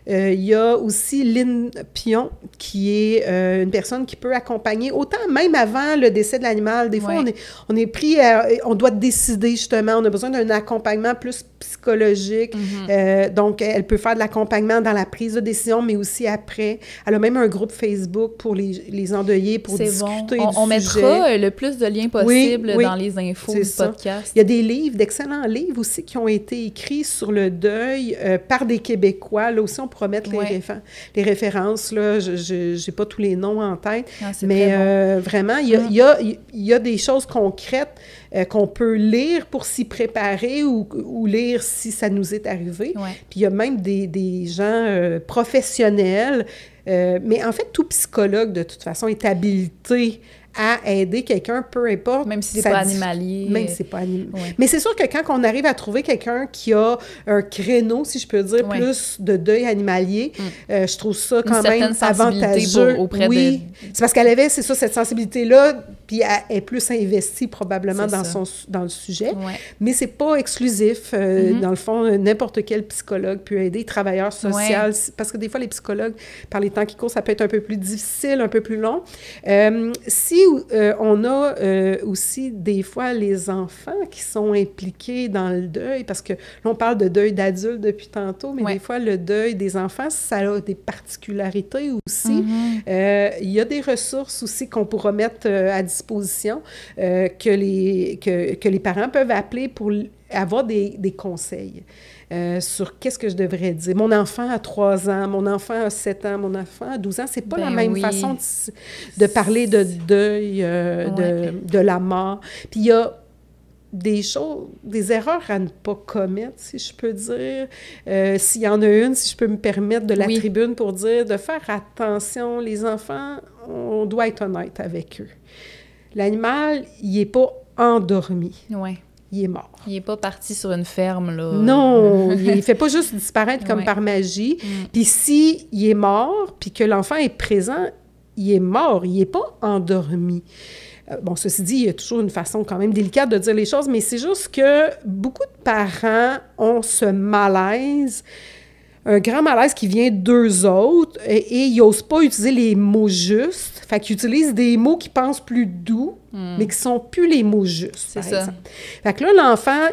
Il y a aussi Lynn Pion, qui est une personne qui peut accompagner, autant même avant le décès de l'animal. Des fois, on est pris, on doit décider justement, on a besoin d'un accompagnement plus psychologique. Donc, elle peut faire de l'accompagnement dans la prise de décision, mais aussi après. Elle a même un groupe Facebook pour les endeuillés, pour discuter du on mettra le plus de liens possible dans les infos du podcast. Il y a des livres, d'excellents livres aussi, qui ont été écrits sur le deuil par des Québécois. Là aussi, on pourra mettre les références, là. Je n'ai pas tous les noms en tête, mais vraiment, il y a des choses concrètes qu'on peut lire pour s'y préparer ou lire si ça nous est arrivé. Puis il y a même des gens professionnels, mais en fait, tout psychologue, de toute façon, est habilité à aider quelqu'un, peu importe. Même si c'est pas animalier. Même si c'est pas animalier. Mais c'est sûr que quand on arrive à trouver quelqu'un qui a un créneau, si je peux dire, plus de deuil animalier, je trouve ça quand même avantageux. C'est parce qu'elle avait, c'est ça, cette sensibilité-là, puis elle est plus investie probablement dans le sujet. Mais c'est pas exclusif. Dans le fond, n'importe quel psychologue peut aider, travailleur social, parce que des fois, les psychologues, par les temps qui courent, ça peut être un peu plus difficile, un peu plus long. Si on a aussi des fois les enfants qui sont impliqués dans le deuil, parce que là, on parle de deuil d'adultes depuis tantôt, mais des fois, le deuil des enfants, ça a des particularités aussi. Il y a des ressources aussi qu'on pourra mettre à disposition que les parents peuvent appeler pour avoir des conseils sur qu'est-ce que je devrais dire. Mon enfant a 3 ans, mon enfant a 7 ans, mon enfant a 12 ans. C'est pas la même façon de parler de deuil, de la mort. Puis il y a des choses, des erreurs à ne pas commettre, si je peux dire. S'il y en a une, si je peux me permettre de la tribune pour dire de faire attention. Les enfants, on doit être honnête avec eux. L'animal, il n'est pas endormi. Oui. Il est mort. Il n'est pas parti sur une ferme, là. Non, il ne fait pas juste disparaître comme par magie. Puis s'il est mort, puis que l'enfant est présent, il est mort, il n'est pas endormi. Bon, ceci dit, il y a toujours une façon quand même délicate de dire les choses, mais c'est juste que beaucoup de parents ont ce malaise, un grand malaise qui vient d'eux autres, et ils n'osent pas utiliser les mots justes. Fait qu'ils utilisent des mots qui pensent plus doux, mais qui sont plus les mots justes, c'est par ça. exemple. Fait que là, l'enfant,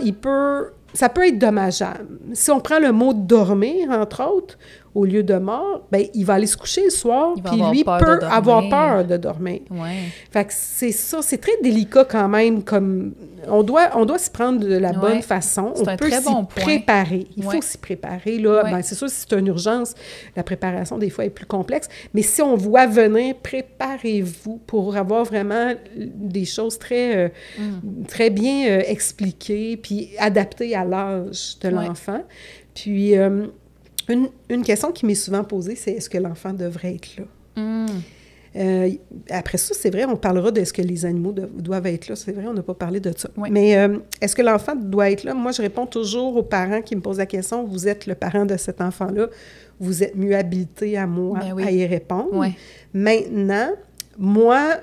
ça peut être dommageable. Si on prend le mot « dormir », entre autres, au lieu de mort, bien, il va aller se coucher le soir, puis lui peut avoir peur de dormir. Ouais. Fait que c'est ça, c'est très délicat quand même, comme on doit s'y prendre de la bonne façon. C'est on peut très bon préparer. Il faut s'y préparer, là. Ben, c'est sûr, si c'est une urgence, la préparation, des fois, est plus complexe. Mais si on voit venir, préparez-vous pour avoir vraiment des choses très, très bien expliquées, puis adaptées à l'âge de l'enfant. Puis, une question qui m'est souvent posée, c'est est-ce que l'enfant devrait être là? Après ça, c'est vrai, on parlera de est-ce que les animaux doivent être là. C'est vrai, on n'a pas parlé de ça. Oui. Mais est-ce que l'enfant doit être là? Moi, je réponds toujours aux parents qui me posent la question, vous êtes le parent de cet enfant-là, vous êtes mieux habilité à moi à y répondre. Oui. Maintenant, moi,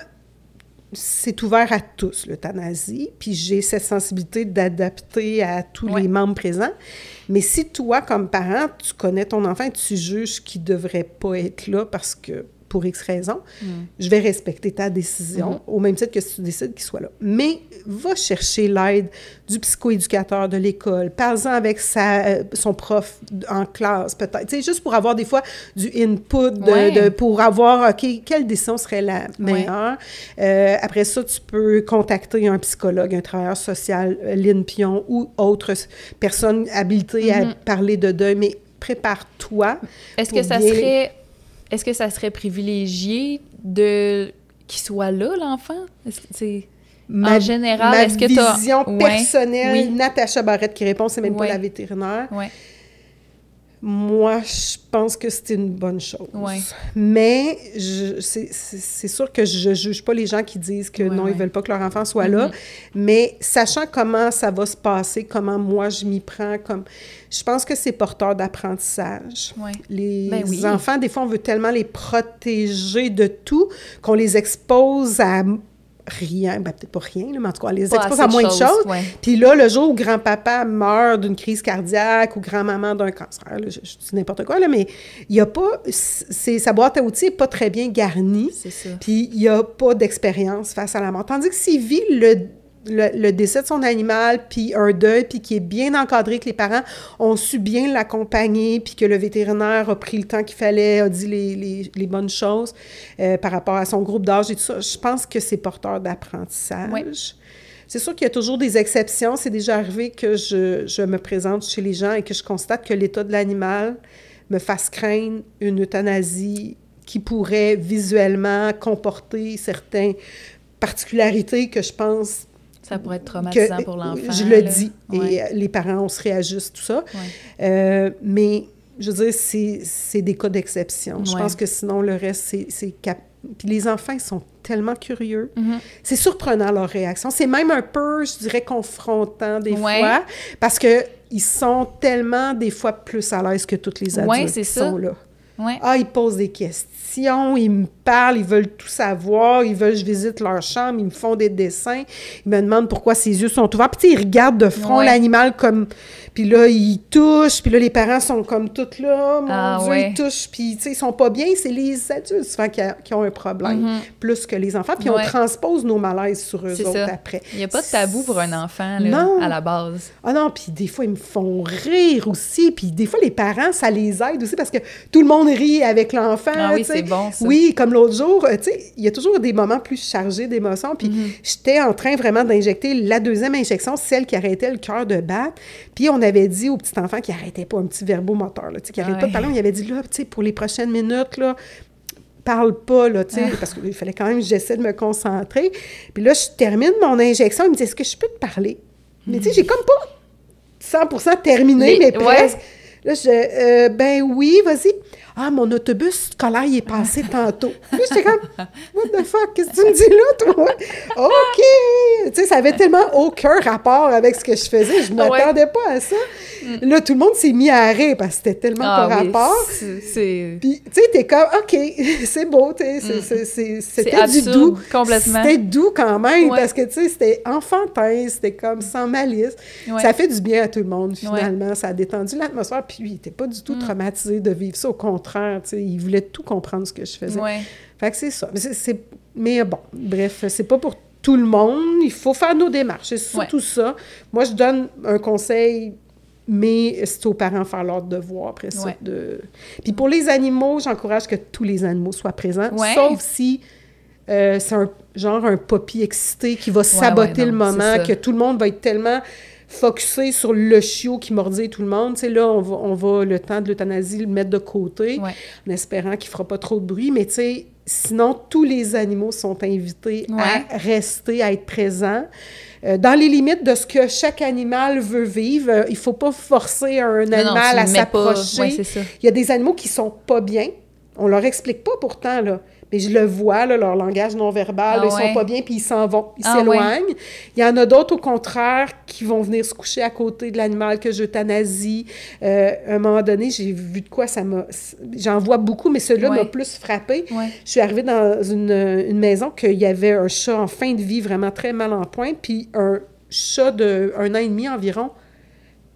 c'est ouvert à tous, l'euthanasie, puis j'ai cette sensibilité d'adapter à tous les membres présents. Mais si toi, comme parent, tu connais ton enfant et tu juges qu'il ne devrait pas être là parce que, pour X raisons, je vais respecter ta décision, au même titre que si tu décides qu'il soit là. Mais va chercher l'aide du psychoéducateur de l'école, parle-en avec son prof en classe, peut-être. Tu sais, juste pour avoir des fois du input, pour avoir, OK, quelle décision serait la meilleure. Après ça, tu peux contacter un psychologue, un travailleur social, Lynn Pion ou autre personne habilitée à parler de deuil, mais prépare-toi. Est-ce que ça serait privilégié qu'il soit là, l'enfant? Est-ce que c'est... En général, est-ce que tu as... Ma vision personnelle, Natacha Barrette qui répond, c'est même pas la vétérinaire. Moi, je pense que c'est une bonne chose. Mais c'est sûr que je juge pas les gens qui disent que ils veulent pas que leur enfant soit là. Mais sachant comment ça va se passer, comment moi je m'y prends, je pense que c'est porteur d'apprentissage. Les enfants, des fois, on veut tellement les protéger de tout qu'on les expose à rien, ben peut-être pas rien, mais en tout cas, on les expose à moins de choses. Puis là, le jour où grand-papa meurt d'une crise cardiaque ou grand-maman d'un cancer, là, je dis n'importe quoi, là, mais il n'y a pas... sa boîte à outils n'est pas très bien garnie. C'est ça. Puis il n'y a pas d'expérience face à la mort. Tandis que s'il vit le décès de son animal, puis un deuil, puis qui est bien encadré, que les parents ont su bien l'accompagner, puis que le vétérinaire a pris le temps qu'il fallait, a dit les bonnes choses par rapport à son groupe d'âge et tout ça, je pense que c'est porteur d'apprentissage. C'est sûr qu'il y a toujours des exceptions. C'est déjà arrivé que je me présente chez les gens et que je constate que l'état de l'animal me fasse craindre une euthanasie qui pourrait visuellement comporter certaines particularités que je pense... Ça pourrait être traumatisant pour l'enfant. Je le dis. Et les parents, on se réajuste, tout ça. Mais, je veux dire, c'est des cas d'exception. Je pense que sinon, le reste, c'est Puis les enfants, ils sont tellement curieux. C'est surprenant, leur réaction. C'est même un peu, je dirais, confrontant des fois, parce qu'ils sont tellement, des fois, plus à l'aise que tous les adultes qui sont là. Ils posent des questions, ils me parlent, ils veulent tout savoir, ils veulent que je visite leur chambre, ils me font des dessins, ils me demandent pourquoi ses yeux sont ouverts. Puis ils regardent de front l'animal comme... Puis là, ils touchent, puis là, les parents sont comme tous là, mon Dieu, ouais. ils touchent, puis tu sais, ils sont pas bien. C'est les adultes souvent qui ont un problème, plus que les enfants. Puis on transpose nos malaises sur eux autres après. Il n'y a pas de tabou pour un enfant, là, à la base. Ah non, puis des fois, ils me font rire aussi. Puis des fois, les parents, ça les aide aussi parce que tout le monde rit avec l'enfant. Ah oui, c'est bon, ça. Oui, comme l'autre jour, tu sais, il y a toujours des moments plus chargés d'émotions. Puis j'étais en train vraiment d'injecter la deuxième injection, celle qui arrêtait le cœur de battre. Puis on avait dit au petit enfant qui n'arrêtait pas, un petit verbomoteur, là, qui n'arrêtait pas de parler, on lui avait dit, là, tu sais, pour les prochaines minutes, là, parle pas, là, tu sais, parce qu'il fallait quand même que j'essaie de me concentrer. Puis là, je termine mon injection, il me dit, est-ce que je peux te parler? Mais tu sais, j'ai comme pas 100% terminé, mais presque. Là, ben oui, vas-y. Ah, mon autobus scolaire, il est passé tantôt. Puis j'étais comme, what the fuck, qu'est-ce que tu me dis là, toi? OK! Tu sais, ça avait tellement aucun rapport avec ce que je faisais. Je m'attendais pas à ça. Là, tout le monde s'est mis à rire parce que c'était tellement pas rapport. Puis, tu sais, t'es comme, OK, c'est beau, tu sais, c'était du doux. Complètement. C'était doux quand même parce que, tu sais, c'était enfantin, c'était comme sans malice. Ça fait du bien à tout le monde, finalement. Ça a détendu l'atmosphère. Puis, lui, il était pas du tout traumatisé de vivre ça. Au contraire, tu sais, il voulait tout comprendre ce que je faisais. Fait que c'est ça. Mais bon, bref, c'est pas pour tout le monde. Il faut faire nos démarches. C'est surtout ça. Moi, je donne un conseil, mais c'est aux parents de faire leur devoir après ça. Puis pour les animaux, j'encourage que tous les animaux soient présents, sauf si c'est un puppy excité qui va saboter le moment, que tout le monde va être tellement focusé sur le chiot qui mordait tout le monde. Tu sais, là, on va le temps de l'euthanasie, le mettre de côté, en espérant qu'il ne fera pas trop de bruit. Mais tu sais, sinon, tous les animaux sont invités à rester, à être présents. Dans les limites de ce que chaque animal veut vivre, il ne faut pas forcer un animal à s'approcher. Il y a des animaux qui ne sont pas bien. On ne leur explique pas pourtant, là. Mais je le vois, là, leur langage non-verbal, ils sont pas bien, puis ils s'en vont, ils s'éloignent. Il y en a d'autres, au contraire, qui vont venir se coucher à côté de l'animal que j'euthanasie. À un moment donné, j'ai vu de quoi ça m'a... J'en vois beaucoup, mais celui-là m'a plus frappée. Je suis arrivée dans une maison qu'il y avait un chat en fin de vie, vraiment très mal en point, puis un chat de 1 an et demi environ,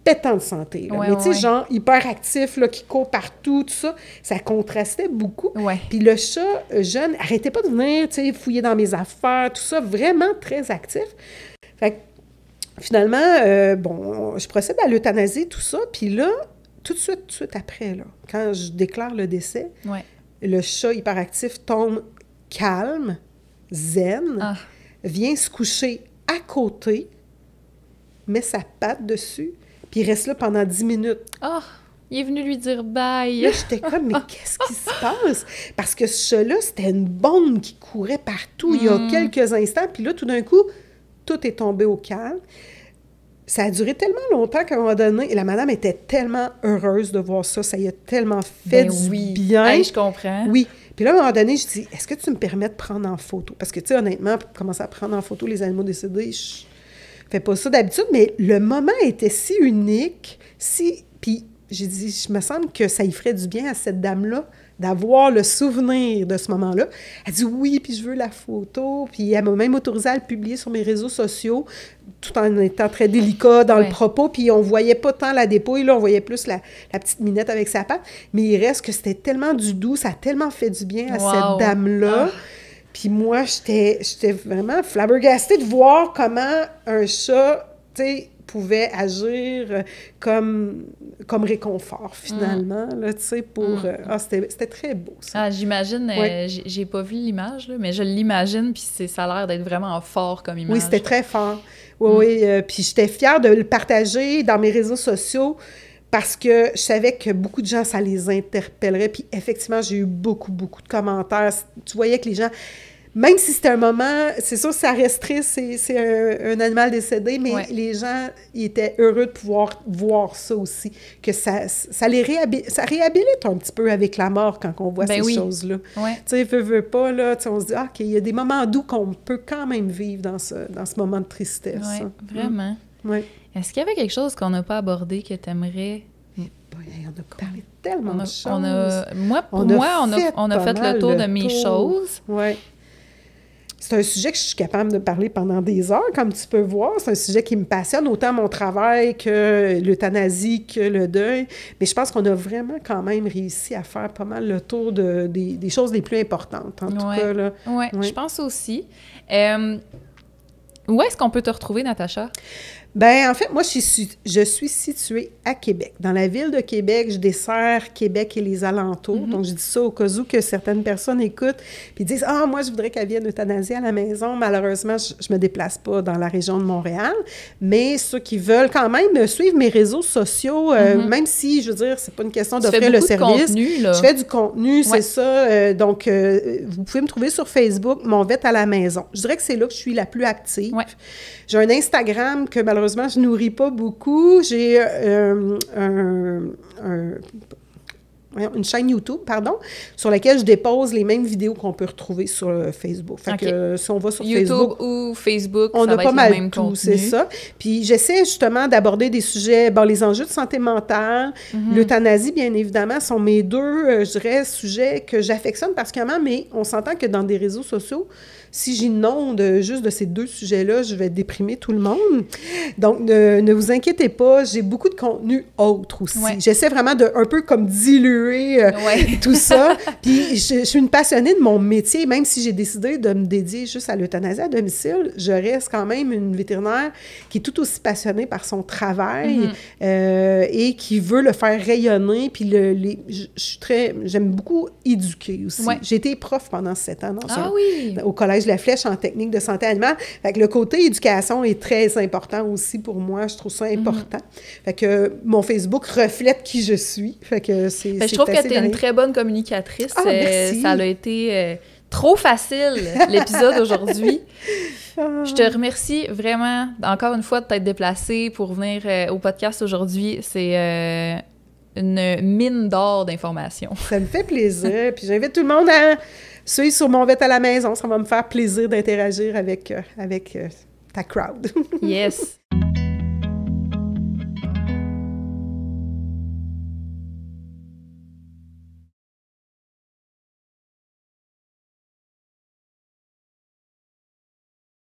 pétant de santé. Mais tu sais, genre hyperactif, là, qui court partout, tout ça, ça contrastait beaucoup. Puis le chat jeune arrêtait pas de venir, tu sais, fouiller dans mes affaires, tout ça, vraiment très actif. Fait que finalement, bon, je procède à l'euthanasie, tout ça, puis là, tout de suite après, là, quand je déclare le décès, le chat hyperactif tombe calme, zen, vient se coucher à côté, met sa patte dessus, puis il reste là pendant 10 minutes. Ah! Il est venu lui dire bye! Là, j'étais comme, mais qu'est-ce qui se passe? Parce que ce chat-là, c'était une bombe qui courait partout il y a quelques instants. Puis là, tout d'un coup, tout est tombé au calme. Ça a duré tellement longtemps qu'à un moment donné, et la madame était tellement heureuse de voir ça. Ça y a tellement fait du bien. Hey, je comprends. Oui. Puis là, à un moment donné, je dis, est-ce que tu me permets de prendre en photo? Parce que, tu sais, honnêtement, pour commencer à prendre en photo les animaux décédés, je fais pas ça d'habitude, mais le moment était si unique, puis j'ai dit, je me semble que ça y ferait du bien à cette dame-là d'avoir le souvenir de ce moment-là. Elle dit oui, puis je veux la photo, puis elle m'a même autorisé à le publier sur mes réseaux sociaux, tout en étant très délicat dans le propos, puis on voyait pas tant la dépouille, là, on voyait plus la petite minette avec sa patte, mais il reste que c'était tellement du doux, ça a tellement fait du bien à cette dame-là. Puis moi, j'étais vraiment flabbergastée de voir comment un chat, tu sais, pouvait agir comme réconfort, finalement, là, tu sais, pour... c'était très beau, ça. Ah, j'imagine, j'ai pas vu l'image, là, mais je l'imagine, puis ça a l'air d'être vraiment fort comme image. Oui, c'était très fort. Oui, puis j'étais fière de le partager dans mes réseaux sociaux, parce que je savais que beaucoup de gens, ça les interpellerait. Puis effectivement, j'ai eu beaucoup de commentaires. Tu voyais que les gens, même si c'était un moment, c'est sûr, ça reste triste, c'est un animal décédé, mais les gens, ils étaient heureux de pouvoir voir ça aussi, que ça réhabilite un petit peu avec la mort quand on voit ces choses-là. Tu sais, veut pas, là, on se dit, OK, il y a des moments doux qu'on peut quand même vivre dans ce moment de tristesse. Oui, vraiment. Est-ce qu'il y avait quelque chose qu'on n'a pas abordé que tu aimerais... On a parlé tellement de choses. On a fait le tour de mes choses. Oui. c'est un sujet que je suis capable de parler pendant des heures, comme tu peux voir. C'est un sujet qui me passionne, autant mon travail que l'euthanasie, que le deuil. Mais je pense qu'on a vraiment quand même réussi à faire pas mal le tour des choses les plus importantes, en tout cas. Là. Oui, je pense aussi. Où est-ce qu'on peut te retrouver, Natacha? Bien, en fait, moi, je suis située à Québec. Dans la ville de Québec, je desserre Québec et les alentours. Donc, je dis ça au cas où que certaines personnes écoutent puis disent « Ah, moi, je voudrais qu'elle vienne euthanasier à la maison. » Malheureusement, je me déplace pas dans la région de Montréal. Mais ceux qui veulent quand même suivre mes réseaux sociaux, même si, je veux dire, c'est pas une question d'offrir le service. Contenu, là. Je fais du contenu, c'est ça. Donc, vous pouvez me trouver sur Facebook, Mon Vet à la maison. Je dirais que c'est là que je suis la plus active. Ouais. J'ai un Instagram que, malheureusement, je nourris pas beaucoup. J'ai une chaîne YouTube, sur laquelle je dépose les mêmes vidéos qu'on peut retrouver sur Facebook. Fait que si on va sur YouTube Facebook... ou Facebook, on ça a va pas être mal le même tout, contenu. c'est ça. Puis j'essaie justement d'aborder des sujets... Bon, les enjeux de santé mentale, l'euthanasie, bien évidemment, sont mes deux, je dirais, sujets que j'affectionne particulièrement, mais on s'entend que dans des réseaux sociaux, si j'inonde juste de ces deux sujets-là, je vais déprimer tout le monde. Donc, ne vous inquiétez pas, j'ai beaucoup de contenu autre aussi. Ouais. J'essaie vraiment de un peu comme diluer tout ça. Puis, je suis une passionnée de mon métier, même si j'ai décidé de me dédier juste à l'euthanasie à domicile, je reste quand même une vétérinaire qui est tout aussi passionnée par son travail et qui veut le faire rayonner. Puis, j'aime beaucoup éduquer aussi. Ouais. J'ai été prof pendant 7 ans au Collège de la Flèche en technique de santé animale. Fait que le côté éducation est très important aussi pour moi. Je trouve ça important. Fait que mon Facebook reflète qui je suis. Fait que je trouve que tu es une très bonne communicatrice. Merci. Ça a été trop facile, l'épisode aujourd'hui. Je te remercie vraiment, encore une fois, de t'être déplacée pour venir au podcast aujourd'hui. C'est une mine d'or d'informations. Ça me fait plaisir. Puis j'invite tout le monde à suivre sur Mon Vet à la maison. Ça va me faire plaisir d'interagir avec ta crowd. Yes.